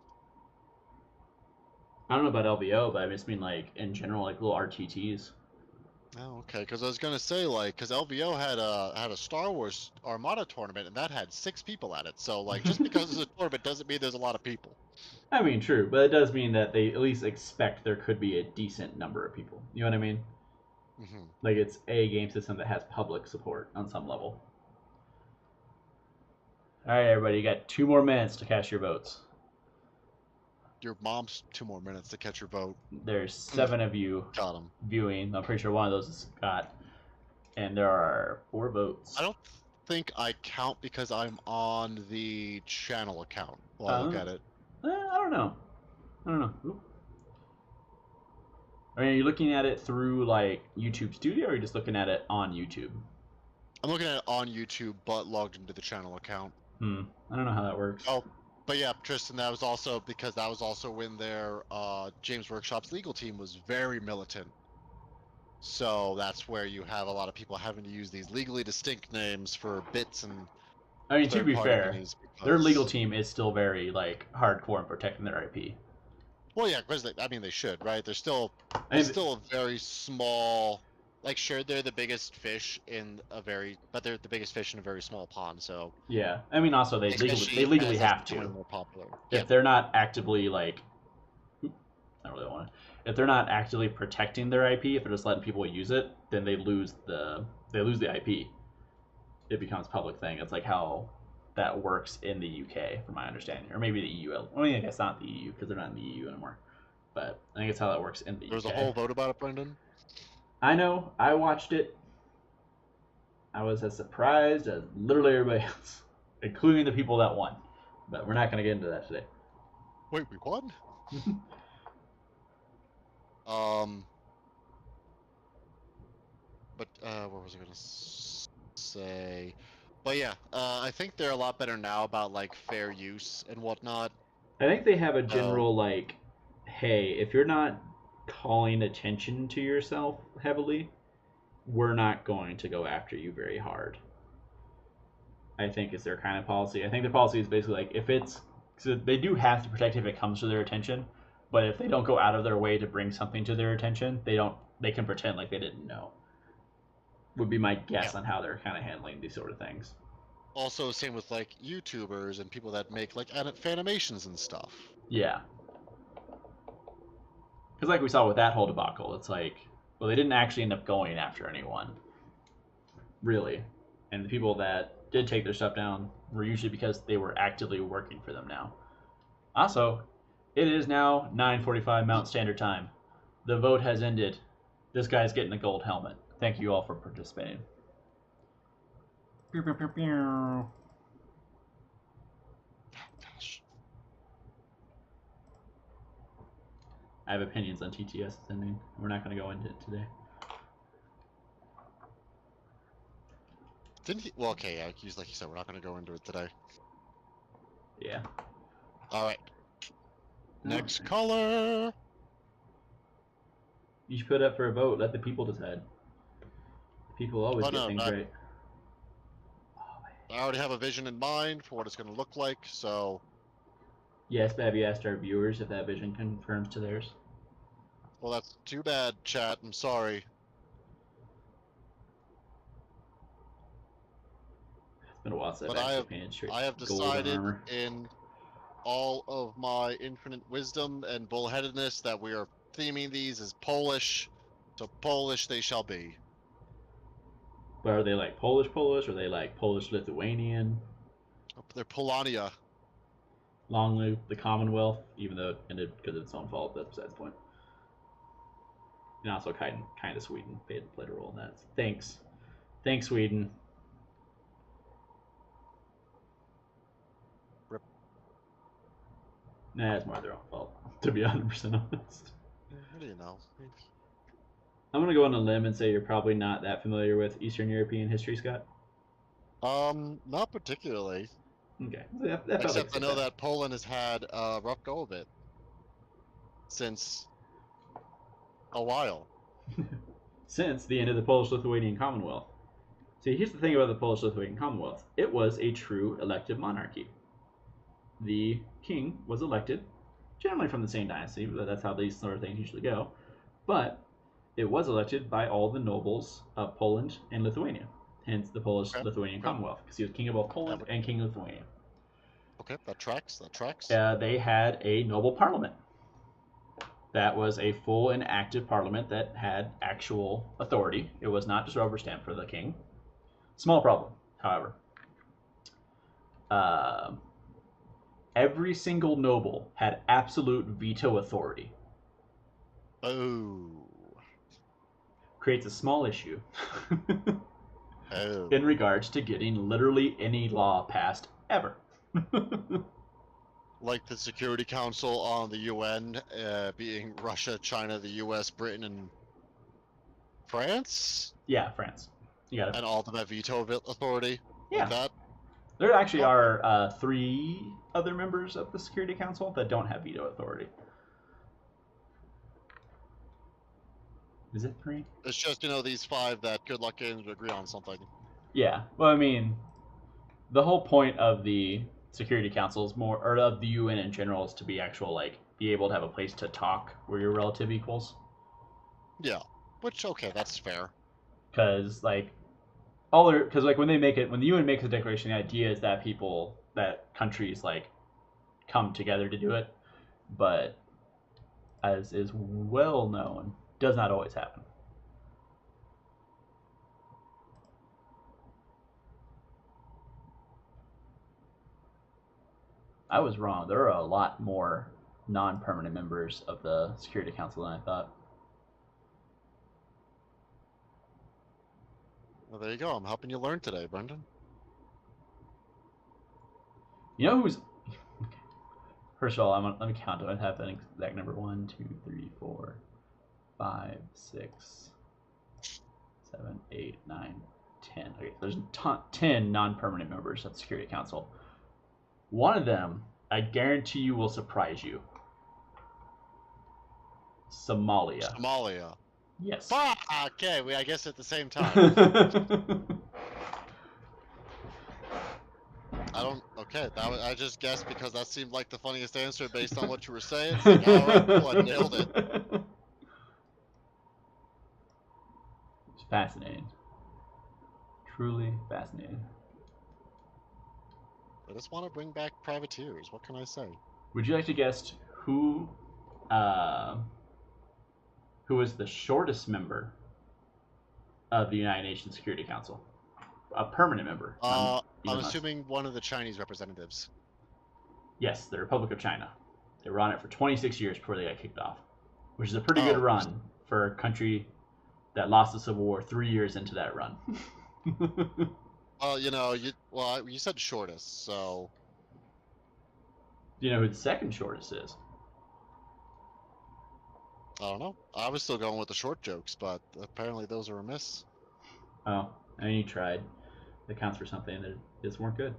I don't know about LVO, but I just mean, like, in general, like, little RTTs. Oh, okay, because I was gonna say, like, because LVO had a Star Wars Armada tournament, and that had 6 people at it, so, like, just because it's a tournament doesn't mean there's a lot of people. I mean, true, but it does mean that they at least expect there could be a decent number of people. You know what I mean? Mm-hmm. Like, it's a game system that has public support on some level. All right, everybody, you got 2 more minutes to cast your votes. Your mom's 2 more minutes to catch your vote. There's 7 of you Got him. viewing. I'm pretty sure one of those is Scott. And there are 4 votes. I don't think I count because I'm on the channel account while I look at it. I don't know. Oop. Are you looking at it through like YouTube Studio, or are you just looking at it on YouTube? I'm looking at it on YouTube, but logged into the channel account. I don't know how that works. Oh, but yeah, Tristan, that was also when their James Workshop's legal team was very militant. So that's where you have a lot of people having to use these legally distinct names for bits and I mean, to be third-party fair, companies their legal because. team is still very like hardcore in protecting their IP. Well, yeah, because I mean they should, right? I It's mean, still a very small. Like, sure, they're the biggest fish but they're the biggest fish in a very small pond. So, yeah. I mean, also they especially legally as it's have becoming to. more popular. Yeah, If they're not actively like, I don't really want to. If they're not actively protecting their IP, if they're just letting people use it, then they lose the IP. It becomes a public thing. It's like how that works in the UK, from my understanding, or maybe the EU. I mean, I guess not the EU because they're not in the EU anymore. But I think it's how that works in the there was a UK. whole vote about it, Brendan. I know. I watched it. I was as surprised as literally everybody else, including the people that won. But we're not going to get into that today. Wait, we won? Um, but what was I gonna say? But yeah, I think they're a lot better now about like fair use and whatnot. I think they have a So general like, hey, if you're not calling attention to yourself heavily, we're not going to go after you very hard. I think is their kind of policy. I think the policy is basically like if it's so they do have to protect if it comes to their attention, but if they don't go out of their way to bring something to their attention, they can pretend like they didn't know. Would be my yeah. guess on how they're kind of handling these sort of things. Also, same with like YouTubers and people that make like Fanimations and stuff. Yeah, because like we saw with that whole debacle, it's like, well, they didn't actually end up going after anyone, really, and the people that did take their stuff down were usually because they were actively working for them now. Also, it is now 9:45 Mountain Standard Time. The vote has ended. This guy's getting a gold helmet. Thank you all for participating. Gosh. I have opinions on TTS ending. We're not going to go into it today. Didn't he? Well, okay, yeah, he's like you said, we're not going to go into it today. Yeah. All right. Next Alright. color. You should put it up for a vote. Let the people decide. People always Oh get no, things right. I already have a vision in mind for what it's going to look like. So, Yes, Babby asked our viewers if that vision confirms to theirs. well, that's too bad, chat. I'm sorry. It's been a while since But I've actually painted straight I have gold on decided armor. in all of my infinite wisdom and bullheadedness that we are theming these as Polish. So Polish they shall be. But are they like Polish, or are they like Polish Lithuanian? They're Polania. Long live the Commonwealth, even though it ended because of its own fault. That's besides the point. And also, kind of Sweden played a role in that. Thanks, Sweden. Rip. Nah, it's more their own fault, to be 100% honest. What do you know? I'm gonna go on a limb and say you're probably not that familiar with Eastern European history, Scott. Not particularly. Okay, that felt like Except I know that Poland has had a rough go of it since a while. Since the end of the Polish-Lithuanian Commonwealth. See, here's the thing about the Polish-Lithuanian Commonwealth. It was a true elective monarchy. The king was elected, generally from the same dynasty, but that's how these sort of things usually go. But it was elected by all the nobles of Poland and Lithuania, hence the Polish-Lithuanian Commonwealth, because he was king of both Poland and king of Lithuania. Okay, that tracks. That tracks. They had a noble parliament. That was a full and active parliament that had actual authority. It was not just rubber stamp for the king. Small problem, however. Every single noble had absolute veto authority. Oh. Creates a small issue Oh. in regards to getting literally any law passed ever. Like the Security Council on the UN being Russia, China, the US, Britain, and France? Yeah, France. You got it. And ultimate veto authority? Yeah. Like that? There actually are 3 other members of the Security Council that don't have veto authority. Is it 3? It's just, these 5 that good luck getting to agree on something. Yeah. Well, I mean, the whole point of the Security Council is more, or of the UN in general, is to be actual, like, be able to have a place to talk where you're relative equals. Yeah. Which, okay, that's fair. Because, like, when the UN makes a declaration, the idea is that countries, like, come together to do it. But, as is well known, does not always happen. I was wrong. There are a lot more non-permanent members of the Security Council than I thought. Well, there you go. I'm helping you learn today, Brendan. You know who's... First of all, let me count them. I have the exact number. 1, 2, 3, 4, 5, 6, 7, 8, 9, 10. Okay, there's 10 non-permanent members of the Security Council. One of them, I guarantee you, will surprise you. Somalia. Yes. Fuck! Okay, I guess at the same time. Okay, I just guessed because that seemed like the funniest answer based on what you were saying. It's like, alright, cool, I nailed it. It's fascinating. Truly fascinating. I just want to bring back privateers. What can I say? Would you like to guess who was the shortest member of the United Nations Security Council? A permanent member. I'm assuming one of the Chinese representatives. Yes, the Republic of China. They were on it for 26 years before they got kicked off, which is a pretty good run for a country that lost the Civil War 3 years into that run. Well, you said shortest, so... Do you know who the second shortest is? I don't know. I was still going with the short jokes, but apparently those are a miss. Oh, I mean, you tried. That counts for something. That just weren't good.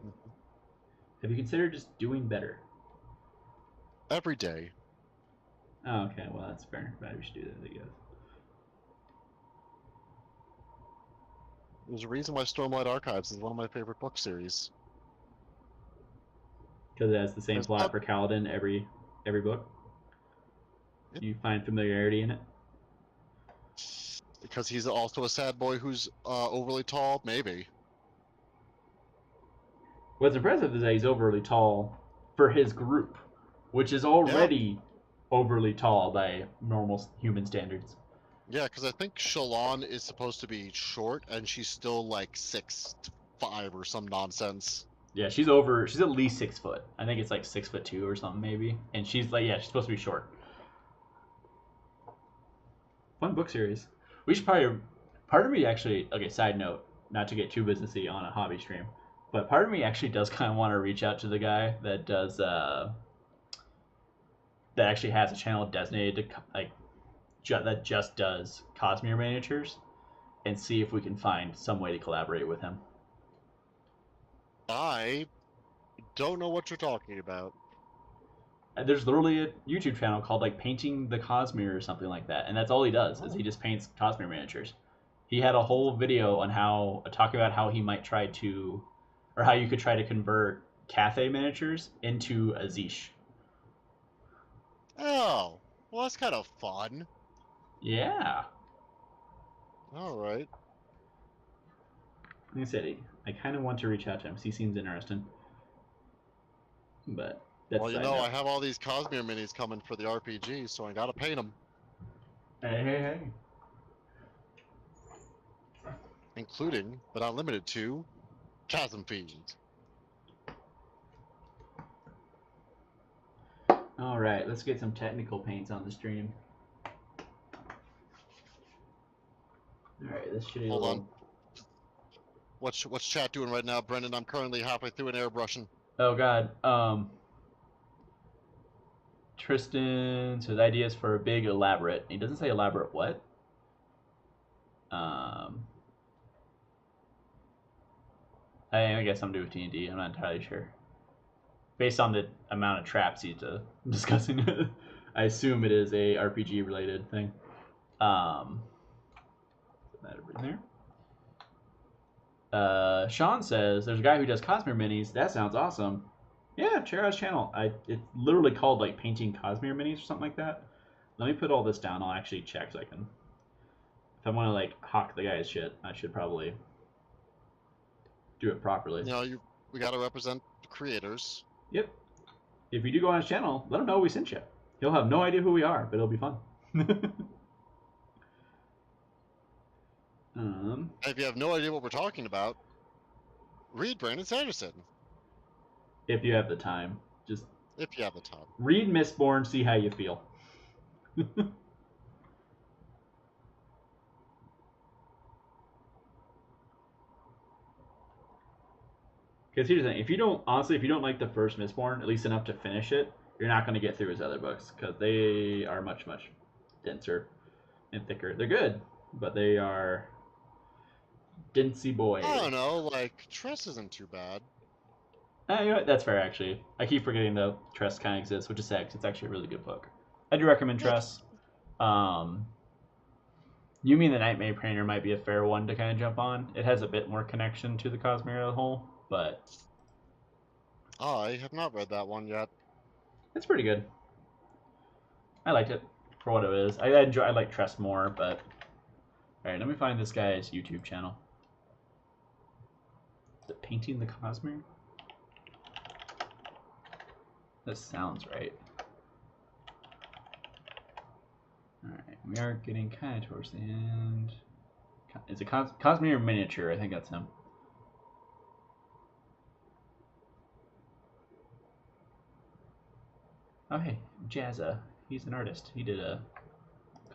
Have you considered just doing better? Every day. Oh, okay. Well, that's fair. Maybe we should do that, I guess. There's a reason why Stormlight Archives is one of my favorite book series. Because it has the same plot for Kaladin every book? Yep. You find familiarity in it? Because he's also a sad boy who's overly tall? Maybe. What's impressive is that he's overly tall for his group, which is already overly tall by normal human standards. Yeah, because I think Shalon is supposed to be short, and she's still like 6'5" or some nonsense. Yeah, she's at least 6 foot. I think it's like 6'2" or something maybe. And she's supposed to be short. Fun book series. We should probably, part of me actually, okay, side note, not to get too businessy on a hobby stream, but part of me actually does kind of want to reach out to the guy that does, that actually has a channel designated to, that just does Cosmere miniatures, and see if we can find some way to collaborate with him. I don't know what you're talking about. There's literally a YouTube channel called Painting the Cosmere or something like that, and that's all he does is he just paints Cosmere miniatures. He had a whole video on talking about how he might try to, or how you could try to convert Cathay miniatures into a Zeesh. Oh, well, that's kind of fun. Yeah. All right. Like I said, I kind of want to reach out to him. He seems interesting. But that's well, I have all these Cosmere minis coming for the RPG, so I gotta paint them. Hey. Including, but not limited to, Chasm Fiend. All right, let's get some technical paints on the stream. All right, this should be Hold on. What's chat doing right now, Brendan? I'm currently halfway through an airbrushing. Oh God. Tristan says ideas for a big elaborate. He doesn't say elaborate what. I guess I'm doing D&D. I'm not entirely sure. Based on the amount of traps he's discussing, I assume it is a RPG related thing. Put that over there. Sean says there's a guy who does Cosmere minis. That sounds awesome. Yeah, check out his channel. It's literally called like painting Cosmere minis or something like that. Let me put all this down. I'll actually check so I can. If I want to like hawk the guy's shit, I should probably do it properly. You know, we got to represent the creators. Yep. If you do go on his channel, let him know we sent you. He'll have no idea who we are, but it'll be fun. And if you have no idea what we're talking about, read Brandon Sanderson. If you have the time, just if you have the time, read Mistborn, see how you feel. Because here's the thing: if you don't like the first Mistborn, at least enough to finish it, you're not going to get through his other books because they are much denser and thicker. They're good, but they are densey boy. I don't know. Like Tress isn't too bad. You know what? That's fair, actually. I keep forgetting that Tress kind of exists, which is sad because it's actually a really good book. I do recommend Tress. You Mean the Nightmare Painter might be a fair one to kind of jump on. It has a bit more connection to the Cosmere as a whole, but I have not read that one yet. it's pretty good. I liked it for what it is. I like Tress more, but all right. Let me find this guy's YouTube channel. Is it Painting the Cosmere? That sounds right. Alright, we are getting kind of towards the end. Is it Cosmere Miniature? I think that's him. Oh, hey, Jazza. He's an artist. He did a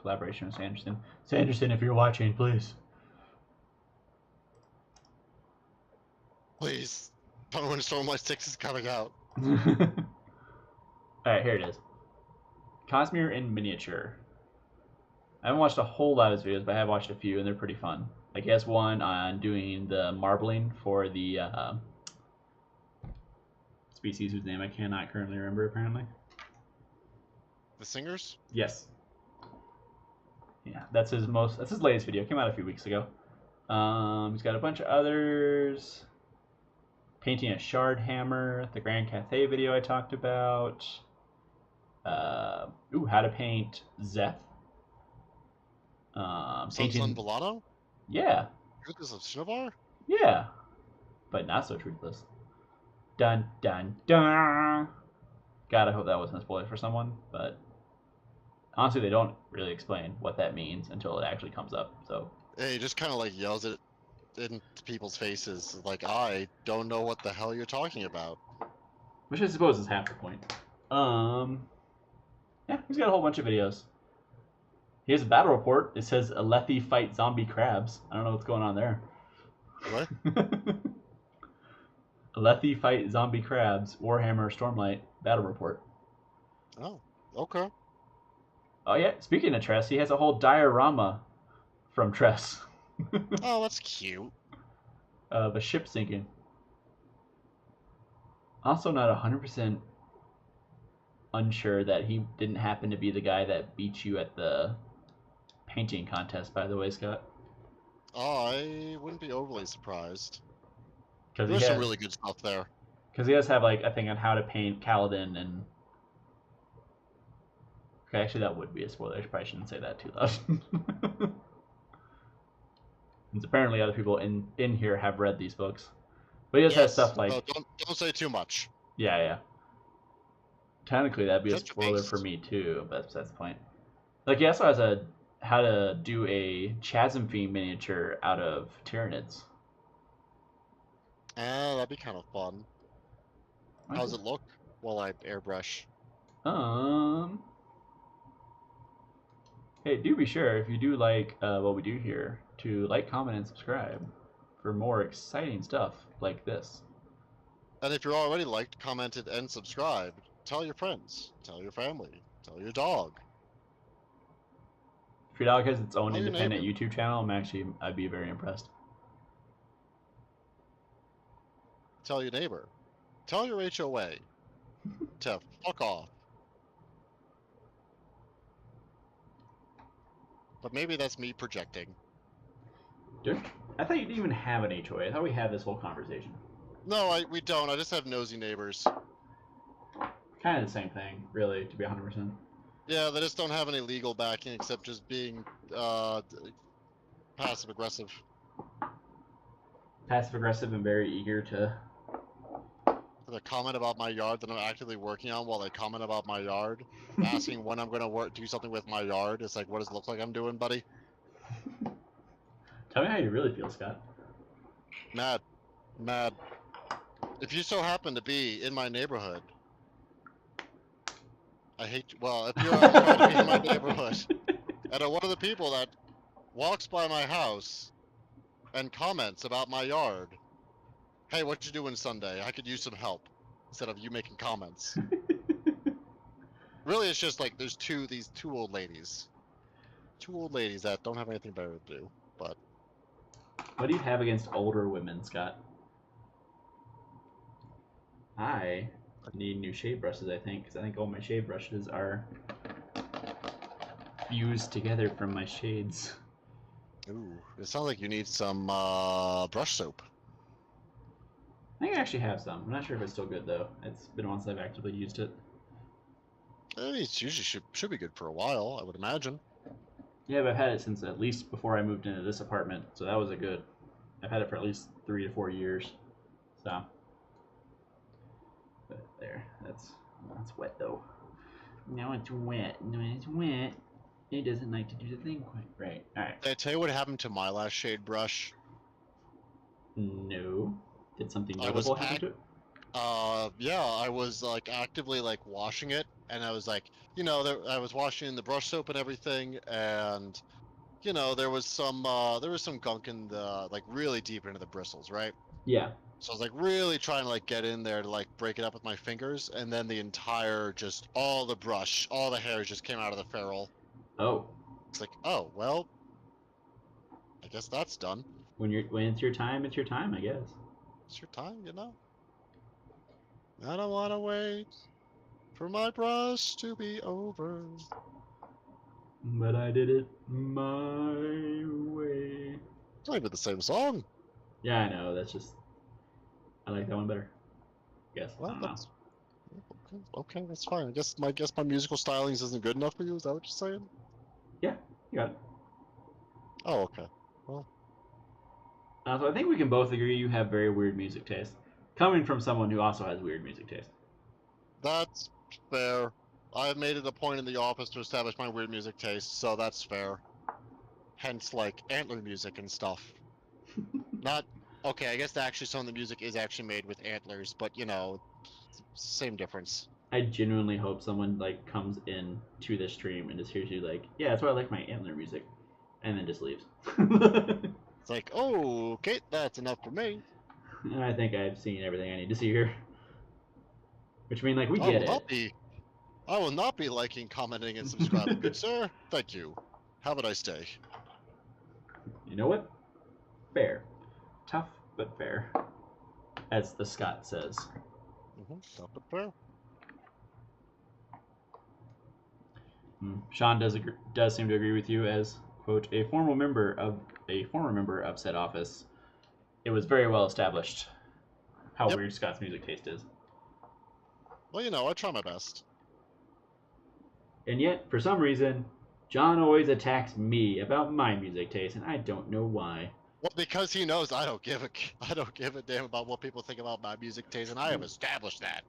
collaboration with Sanderson. Sanderson, if you're watching, please. Please. Tell me when Stormlight 6 is coming out. Alright, here it is. Cosmere in miniature. I haven't watched a whole lot of his videos, but I have watched a few, and they're pretty fun. Like, he has one on doing the marbling for the species whose name I cannot currently remember, apparently. The Singers? Yes. Yeah, that's his latest video. It came out a few weeks ago. He's got a bunch of others. Painting a shard hammer, the Grand Cathay video I talked about. How to paint Zeth. Sun Volano? Yeah. Truthless of Shinovar? Yeah. But not so truthless. Dun dun dun. God, I hope that wasn't a spoiler for someone, but honestly, they don't really explain what that means until it actually comes up. So He just kind of like yells it into people's faces, like, I don't know what the hell you're talking about. which I suppose is half the point. Yeah, he's got a whole bunch of videos. Here's a battle report. It says Alethi fight zombie crabs. I don't know what's going on there. What? Alethi fight zombie crabs. Warhammer Stormlight battle report. Oh, okay. Oh yeah, speaking of Tress, he has a whole diorama from Tress. Oh, that's cute. Of a ship sinking. Also not 100% unsure that he didn't happen to be the guy that beat you at the painting contest, by the way, Scott. Oh, I wouldn't be overly surprised. Because There's some really good stuff there. Because he does have like a thing on how to paint Kaladin and. Okay, actually that would be a spoiler. I probably shouldn't say that too loud. Since apparently other people in here have read these books, but he just has stuff like. Oh, don't say too much. Yeah. Technically, that'd be a Judge spoiler based. for me too, but that's the point. Like he also has how to do a Chasm Fiend miniature out of Tyranids. That'd be kind of fun. How does it look? While I airbrush. Hey, do be sure if you do like what we do here to like, comment, and subscribe for more exciting stuff like this. And if you're already liked, commented, and subscribed, tell your friends, tell your family, tell your dog. If your dog has its own Tell your independent neighbor. YouTube channel, I'd be very impressed. Tell your neighbor. Tell your HOA to fuck off. But maybe that's me projecting. Dude, I thought you didn't even have an HOA. I thought we had this whole conversation. No, we don't. I just have nosy neighbors. Kind of the same thing, really, to be 100%. Yeah, they just don't have any legal backing except just being passive aggressive. Passive aggressive and very eager to. The comment about my yard that I'm actively working on while they comment about my yard, asking when I'm going to do something with my yard. It's like, what does it look like I'm doing, buddy? Tell me how you really feel, Scott. Mad. If you so happen to be in my neighborhood, I hate you. Well, if you're trying to be in my neighborhood, and one of the people that walks by my house and comments about my yard, hey, what you doing Sunday? I could use some help, instead of you making comments. Really, it's just like there's these two old ladies that don't have anything better to do. But what do you have against older women, Scott? I need new shade brushes, I think, because I think all my shade brushes are fused together from my shades. ooh, it sounds like you need some brush soap. I think I actually have some. I'm not sure if it's still good, though. It's been once I've actively used it. It's usually should be good for a while, I would imagine. Yeah, but I've had it since at least before I moved into this apartment, so that was a good. I've had it for at least 3 to 4 years. So. But there. That's wet, though. Now it's wet. When it's wet, it doesn't like to do the thing quite right. Alright. Did I tell you what happened to my last shade brush? No. Did something notable happen to it? Yeah, I was like actively like washing it, and I was like, I was washing the brush soap and everything, and there was some gunk in the like really deep into the bristles, right? Yeah. So I was like really trying to like get in there to like break it up with my fingers, and then the entire all the hairs just came out of the ferrule. Oh. It's like, oh well, I guess that's done. When it's your time, it's your time, I guess. It's your time, I don't want to wait for my brush to be over. But I did it my way. It's not even the same song. Yeah, I know. That's just. I like that one better. Guess. Well, I don't know. okay, that's fine. I guess my musical stylings isn't good enough for you. Is that what you're saying? Yeah, you got it. Oh, okay. Well, So I think we can both agree you have very weird music taste. Coming from someone who also has weird music taste. that's fair. I've made it a point in the office to establish my weird music taste, so that's fair. Hence, like, antler music and stuff. Not... Okay, I guess actually some of the music is actually made with antlers, but, same difference. I genuinely hope someone, like, comes in to this stream and just hears you like, yeah, that's why I like my antler music. And then just leaves. It's like, oh, okay, that's enough for me. I think I've seen everything I need to see here. Which means, like, we get it. I will not be liking, commenting, and subscribing, good sir. Thank you. Have a nice day. You know what? Fair. Tough, but fair. As the Scot says. Tough but fair. Sean does seem to agree with you as, quote, a former member of said office. It was very well established how weird Scott's music taste is. Well, I try my best. And yet, for some reason, John always attacks me about my music taste, and I don't know why. Well, because he knows I don't give a damn about what people think about my music taste, and I have established that.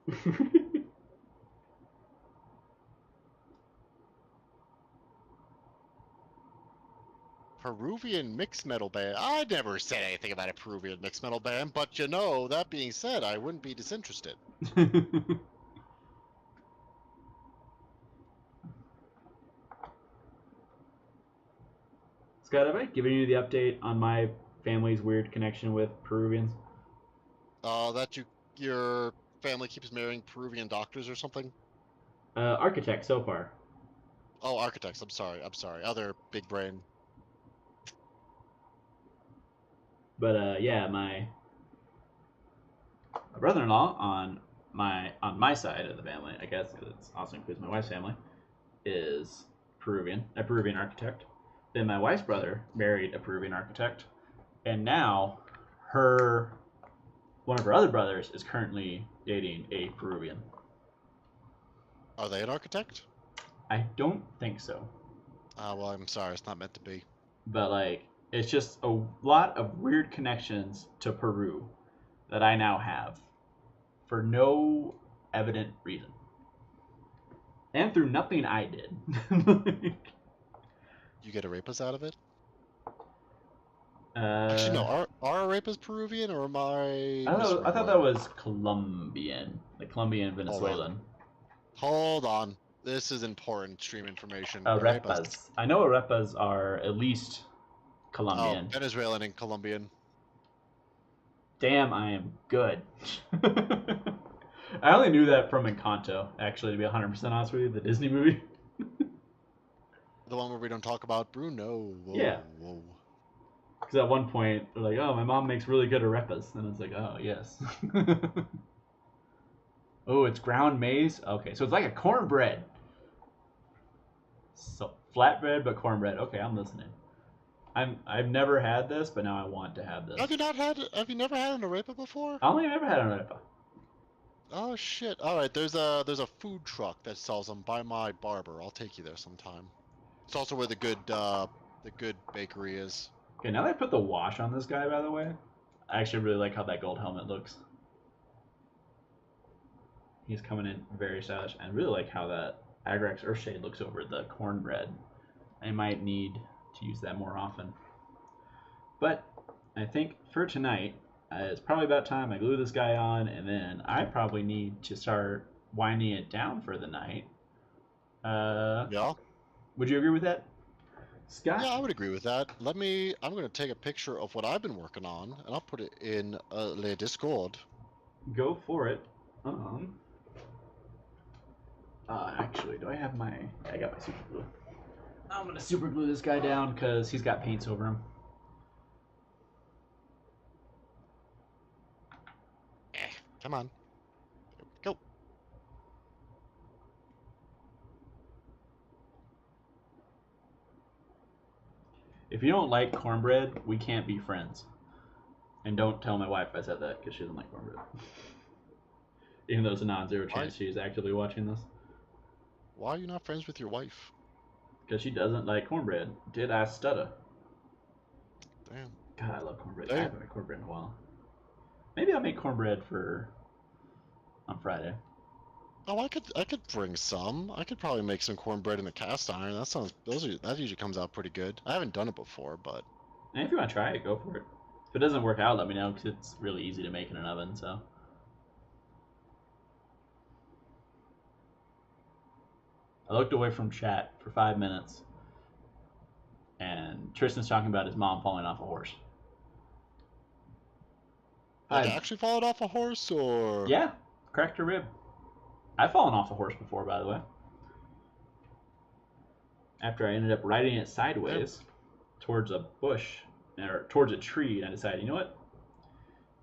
Peruvian mixed metal band. I never said anything about a Peruvian mixed metal band, but that being said, I wouldn't be disinterested. Scott, have I given you the update on my family's weird connection with Peruvians? That your family keeps marrying Peruvian doctors or something? Architects so far. Oh, architects. I'm sorry. Other big brain. But yeah, my brother-in-law on my side of the family, I guess, because it also includes my wife's family, is a Peruvian architect. Then my wife's brother married a Peruvian architect. And now, one of her other brothers is currently dating a Peruvian. Are they an architect? I don't think so. Well, I'm sorry, it's not meant to be. But, like, it's just a lot of weird connections to Peru that I now have for no evident reason. And through nothing I did. You get arepas out of it? uh, Actually, no. Are arepas Peruvian, or am I I thought that was Colombian. Like Colombian, Venezuelan. Hold on. This is important stream information. Arepas. I know arepas are at least Colombian. Oh, Venezuelan and Colombian. Damn, I am good. I only knew that from Encanto, actually, to be 100% honest with you, the Disney movie. The one where we don't talk about Bruno. Whoa, Yeah. Whoa. Because at one point, they're like, oh, my mom makes really good arepas. And it's like, oh, yes. Oh, it's ground maize? Okay, so it's like a cornbread. So flatbread, but cornbread. Okay, I'm listening. I've never had this, but now I want to have this. Have you never had an arepa before? I don't think I've ever had an arepa. Oh shit! All right, there's a food truck that sells them by my barber. I'll take you there sometime. It's also where the good bakery is. Okay, now that I put the wash on this guy, by the way, I actually really like how that gold helmet looks. He's coming in very stylish, and really like how that Agrax Earthshade looks over the cornbread. I might need to use that more often. But I think for tonight, it's probably about time I glue this guy on, and then I probably need to start winding it down for the night. Yeah. Would you agree with that, Scott? Yeah, I would agree with that. I'm going to take a picture of what I've been working on, and I'll put it in the Discord. Go for it. Actually, do I have my... I got my super glue. I'm going to super glue this guy down because he's got paints over him. Come on. Go. If you don't like cornbread, we can't be friends. And don't tell my wife I said that because she doesn't like cornbread. Even though it's a non-zero chance she's actively watching this. Why are you not friends with your wife? Because she doesn't like cornbread. Did I stutter? Damn. God, I love cornbread. Damn. I haven't made cornbread in a while. Maybe I'll make cornbread on Friday. Oh, I could bring some. I could probably make some cornbread in the cast iron. That usually comes out pretty good. I haven't done it before, but. And if you want to try it, go for it. If it doesn't work out, let me know because it's really easy to make in an oven. So. I looked away from chat for 5 minutes, and Tristan's talking about his mom falling off a horse. Like actually fallen off a horse, or? Yeah, cracked her rib. I've fallen off a horse before, by the way. After I ended up riding it sideways towards a bush, or towards a tree, and I decided, you know what?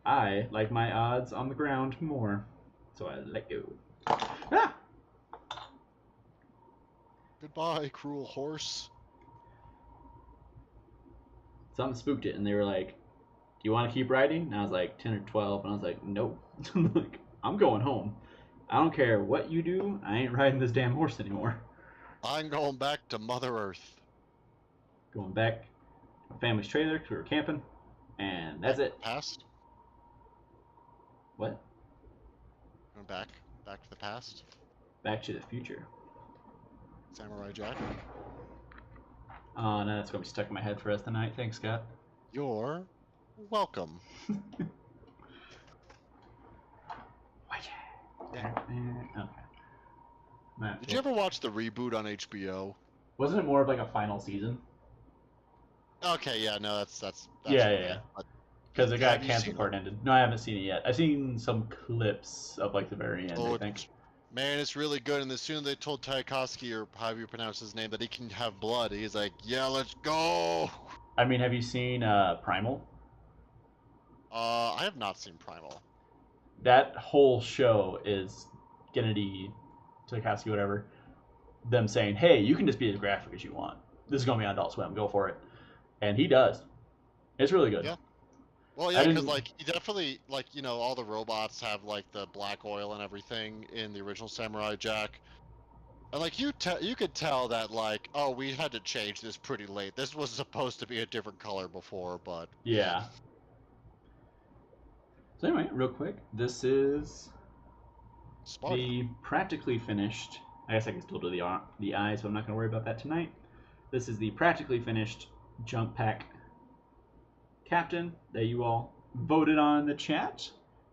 I like my odds on the ground more, so I let go. Ah! Goodbye, cruel horse. Something spooked it, and they were like, "Do you want to keep riding?" And I was like 10 or 12, and I was like, "Nope." Like, I'm going home. I don't care what you do. I ain't riding this damn horse anymore. I'm going back to Mother Earth. Going back to my family's trailer because we were camping, and that's it. Past? What? Going back to the past. Back to the future. Samurai Jack. Oh, no, that's going to be stuck in my head for us tonight. Thanks, Scott. You're welcome. Okay. Did you ever watch the reboot on HBO? Wasn't it more of like a final season? Okay, yeah, no, that's Yeah. Because it got Have you canceled seen before it ended. No, I haven't seen it yet. I've seen some clips of like the very end, I think. Man, it's really good. And as soon as they told Tchaikovsky, or however you pronounce his name, that he can have blood, he's like, yeah, let's go. I mean, have you seen Primal? I have not seen Primal. That whole show is Kennedy, Tchaikovsky, whatever, them saying, hey, you can just be as graphic as you want. This is going to be on Adult Swim. Go for it. And he does. It's really good. Yeah. Well, I yeah, because didn't. like you definitely like all the robots have like the black oil and everything in the original Samurai Jack, and like you could tell that like we had to change this pretty late. This was supposed to be a different color before, but Yeah. So anyway, real quick, this is Sparta. the practically finished. I guess I can still do the eye, so I'm not going to worry about that tonight. This is the practically finished jump pack captain that you all voted on in the chat.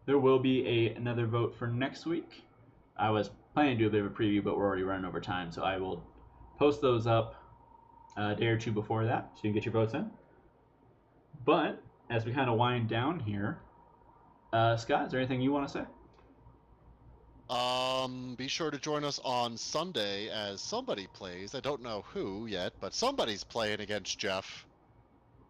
There will be another vote for next week. I was planning to do a bit of a preview, but we're already running over time, so I will post those up a day or two before that, so you can get your votes in. But as we kind of wind down here, Scott, is there anything you want to say? Be sure to join us on Sunday as somebody plays. I don't know who yet, but somebody's playing against Jeff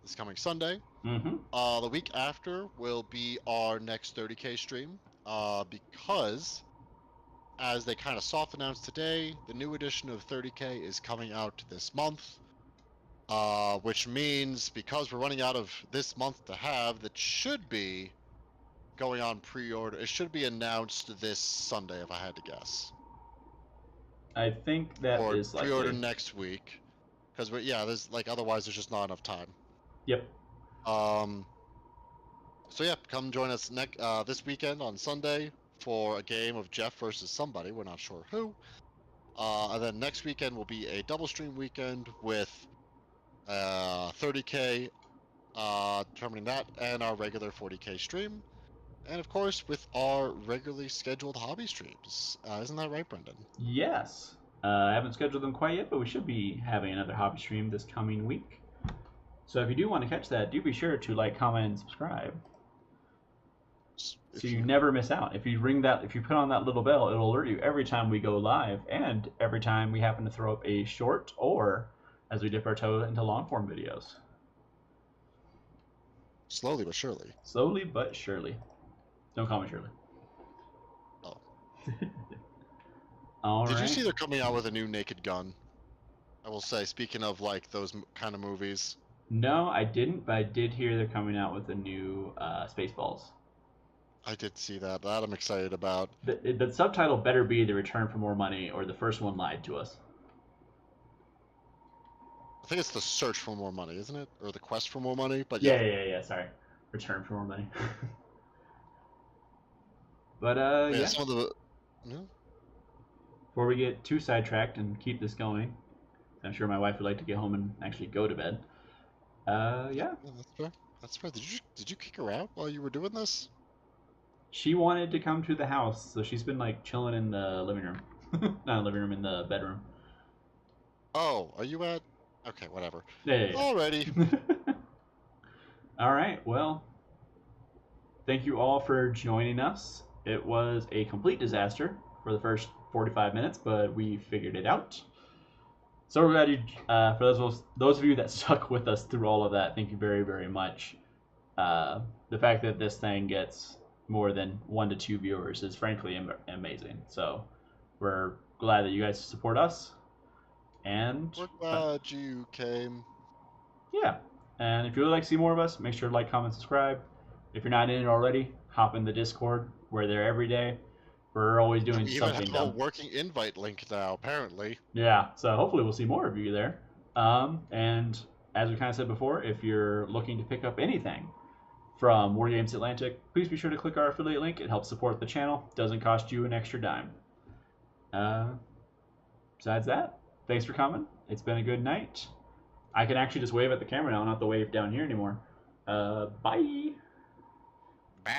this coming Sunday. Mm-hmm. The week after will be our next 30K stream. Because as they kind of soft announced today, the new edition of 30K is coming out this month. Which means because we're running out of this month to have, that should be going on pre-order. It should be announced this Sunday, if I had to guess. I think that Or is likely. pre-order next week, because there's like otherwise there's just not enough time. Yep. So yeah, come join us this weekend on Sunday for a game of Jeff versus somebody. We're not sure who. And then next weekend will be a double stream weekend with 30K, determining that, and our regular 40K stream. And of course, with our regularly scheduled hobby streams. Isn't that right, Brendan? Yes. I haven't scheduled them quite yet, but we should be having another hobby stream this coming week. So if you do want to catch that, do be sure to like, comment, and subscribe, so you never miss out. If you put on that little bell, it'll alert you every time we go live, and every time we happen to throw up a short, or as we dip our toe into long form videos. Slowly but surely. Slowly but surely. Don't call me Shirley. Oh. All Did right. you see they're coming out with a new Naked Gun? I will say, speaking of like those kind of movies. No, I didn't, but I did hear they're coming out with a new Spaceballs. I did see that. That I'm excited about. The subtitle better be The Return for More Money, or The First One Lied to Us. I think it's The Search for More Money, isn't it? Or The Quest for More Money? But yeah. Sorry, Return for More Money. But yeah. Some of the. Yeah. Before we get too sidetracked and keep this going, I'm sure my wife would like to get home and actually go to bed. Yeah. That's fair. That's fair. Did you kick her out while you were doing this? She wanted to come to the house, so she's been like chilling in the living room. Not living room, in the bedroom. Oh, are you at? Okay, whatever. Yeah. Alrighty. All right. Well, thank you all for joining us. It was a complete disaster for the first 45 minutes, but we figured it out. So we're glad you, for those of you that stuck with us through all of that, thank you very, very much. The fact that this thing gets more than 1 to 2 viewers is frankly amazing. So we're glad that you guys support us. And We're glad you came. yeah. And if you would like to see more of us, make sure to like, comment, subscribe. If you're not in it already, hop in the Discord. We're there every day. We're always doing We something even have a dumb. working invite link now, apparently. Yeah, so hopefully we'll see more of you there. And as we kind of said before, if you're looking to pick up anything from War Games Atlantic, please be sure to click our affiliate link. It helps support the channel. Doesn't cost you an extra dime. Besides that, thanks for coming. It's been a good night. I can actually just wave at the camera now, not have to wave down here anymore. Bye. Bye.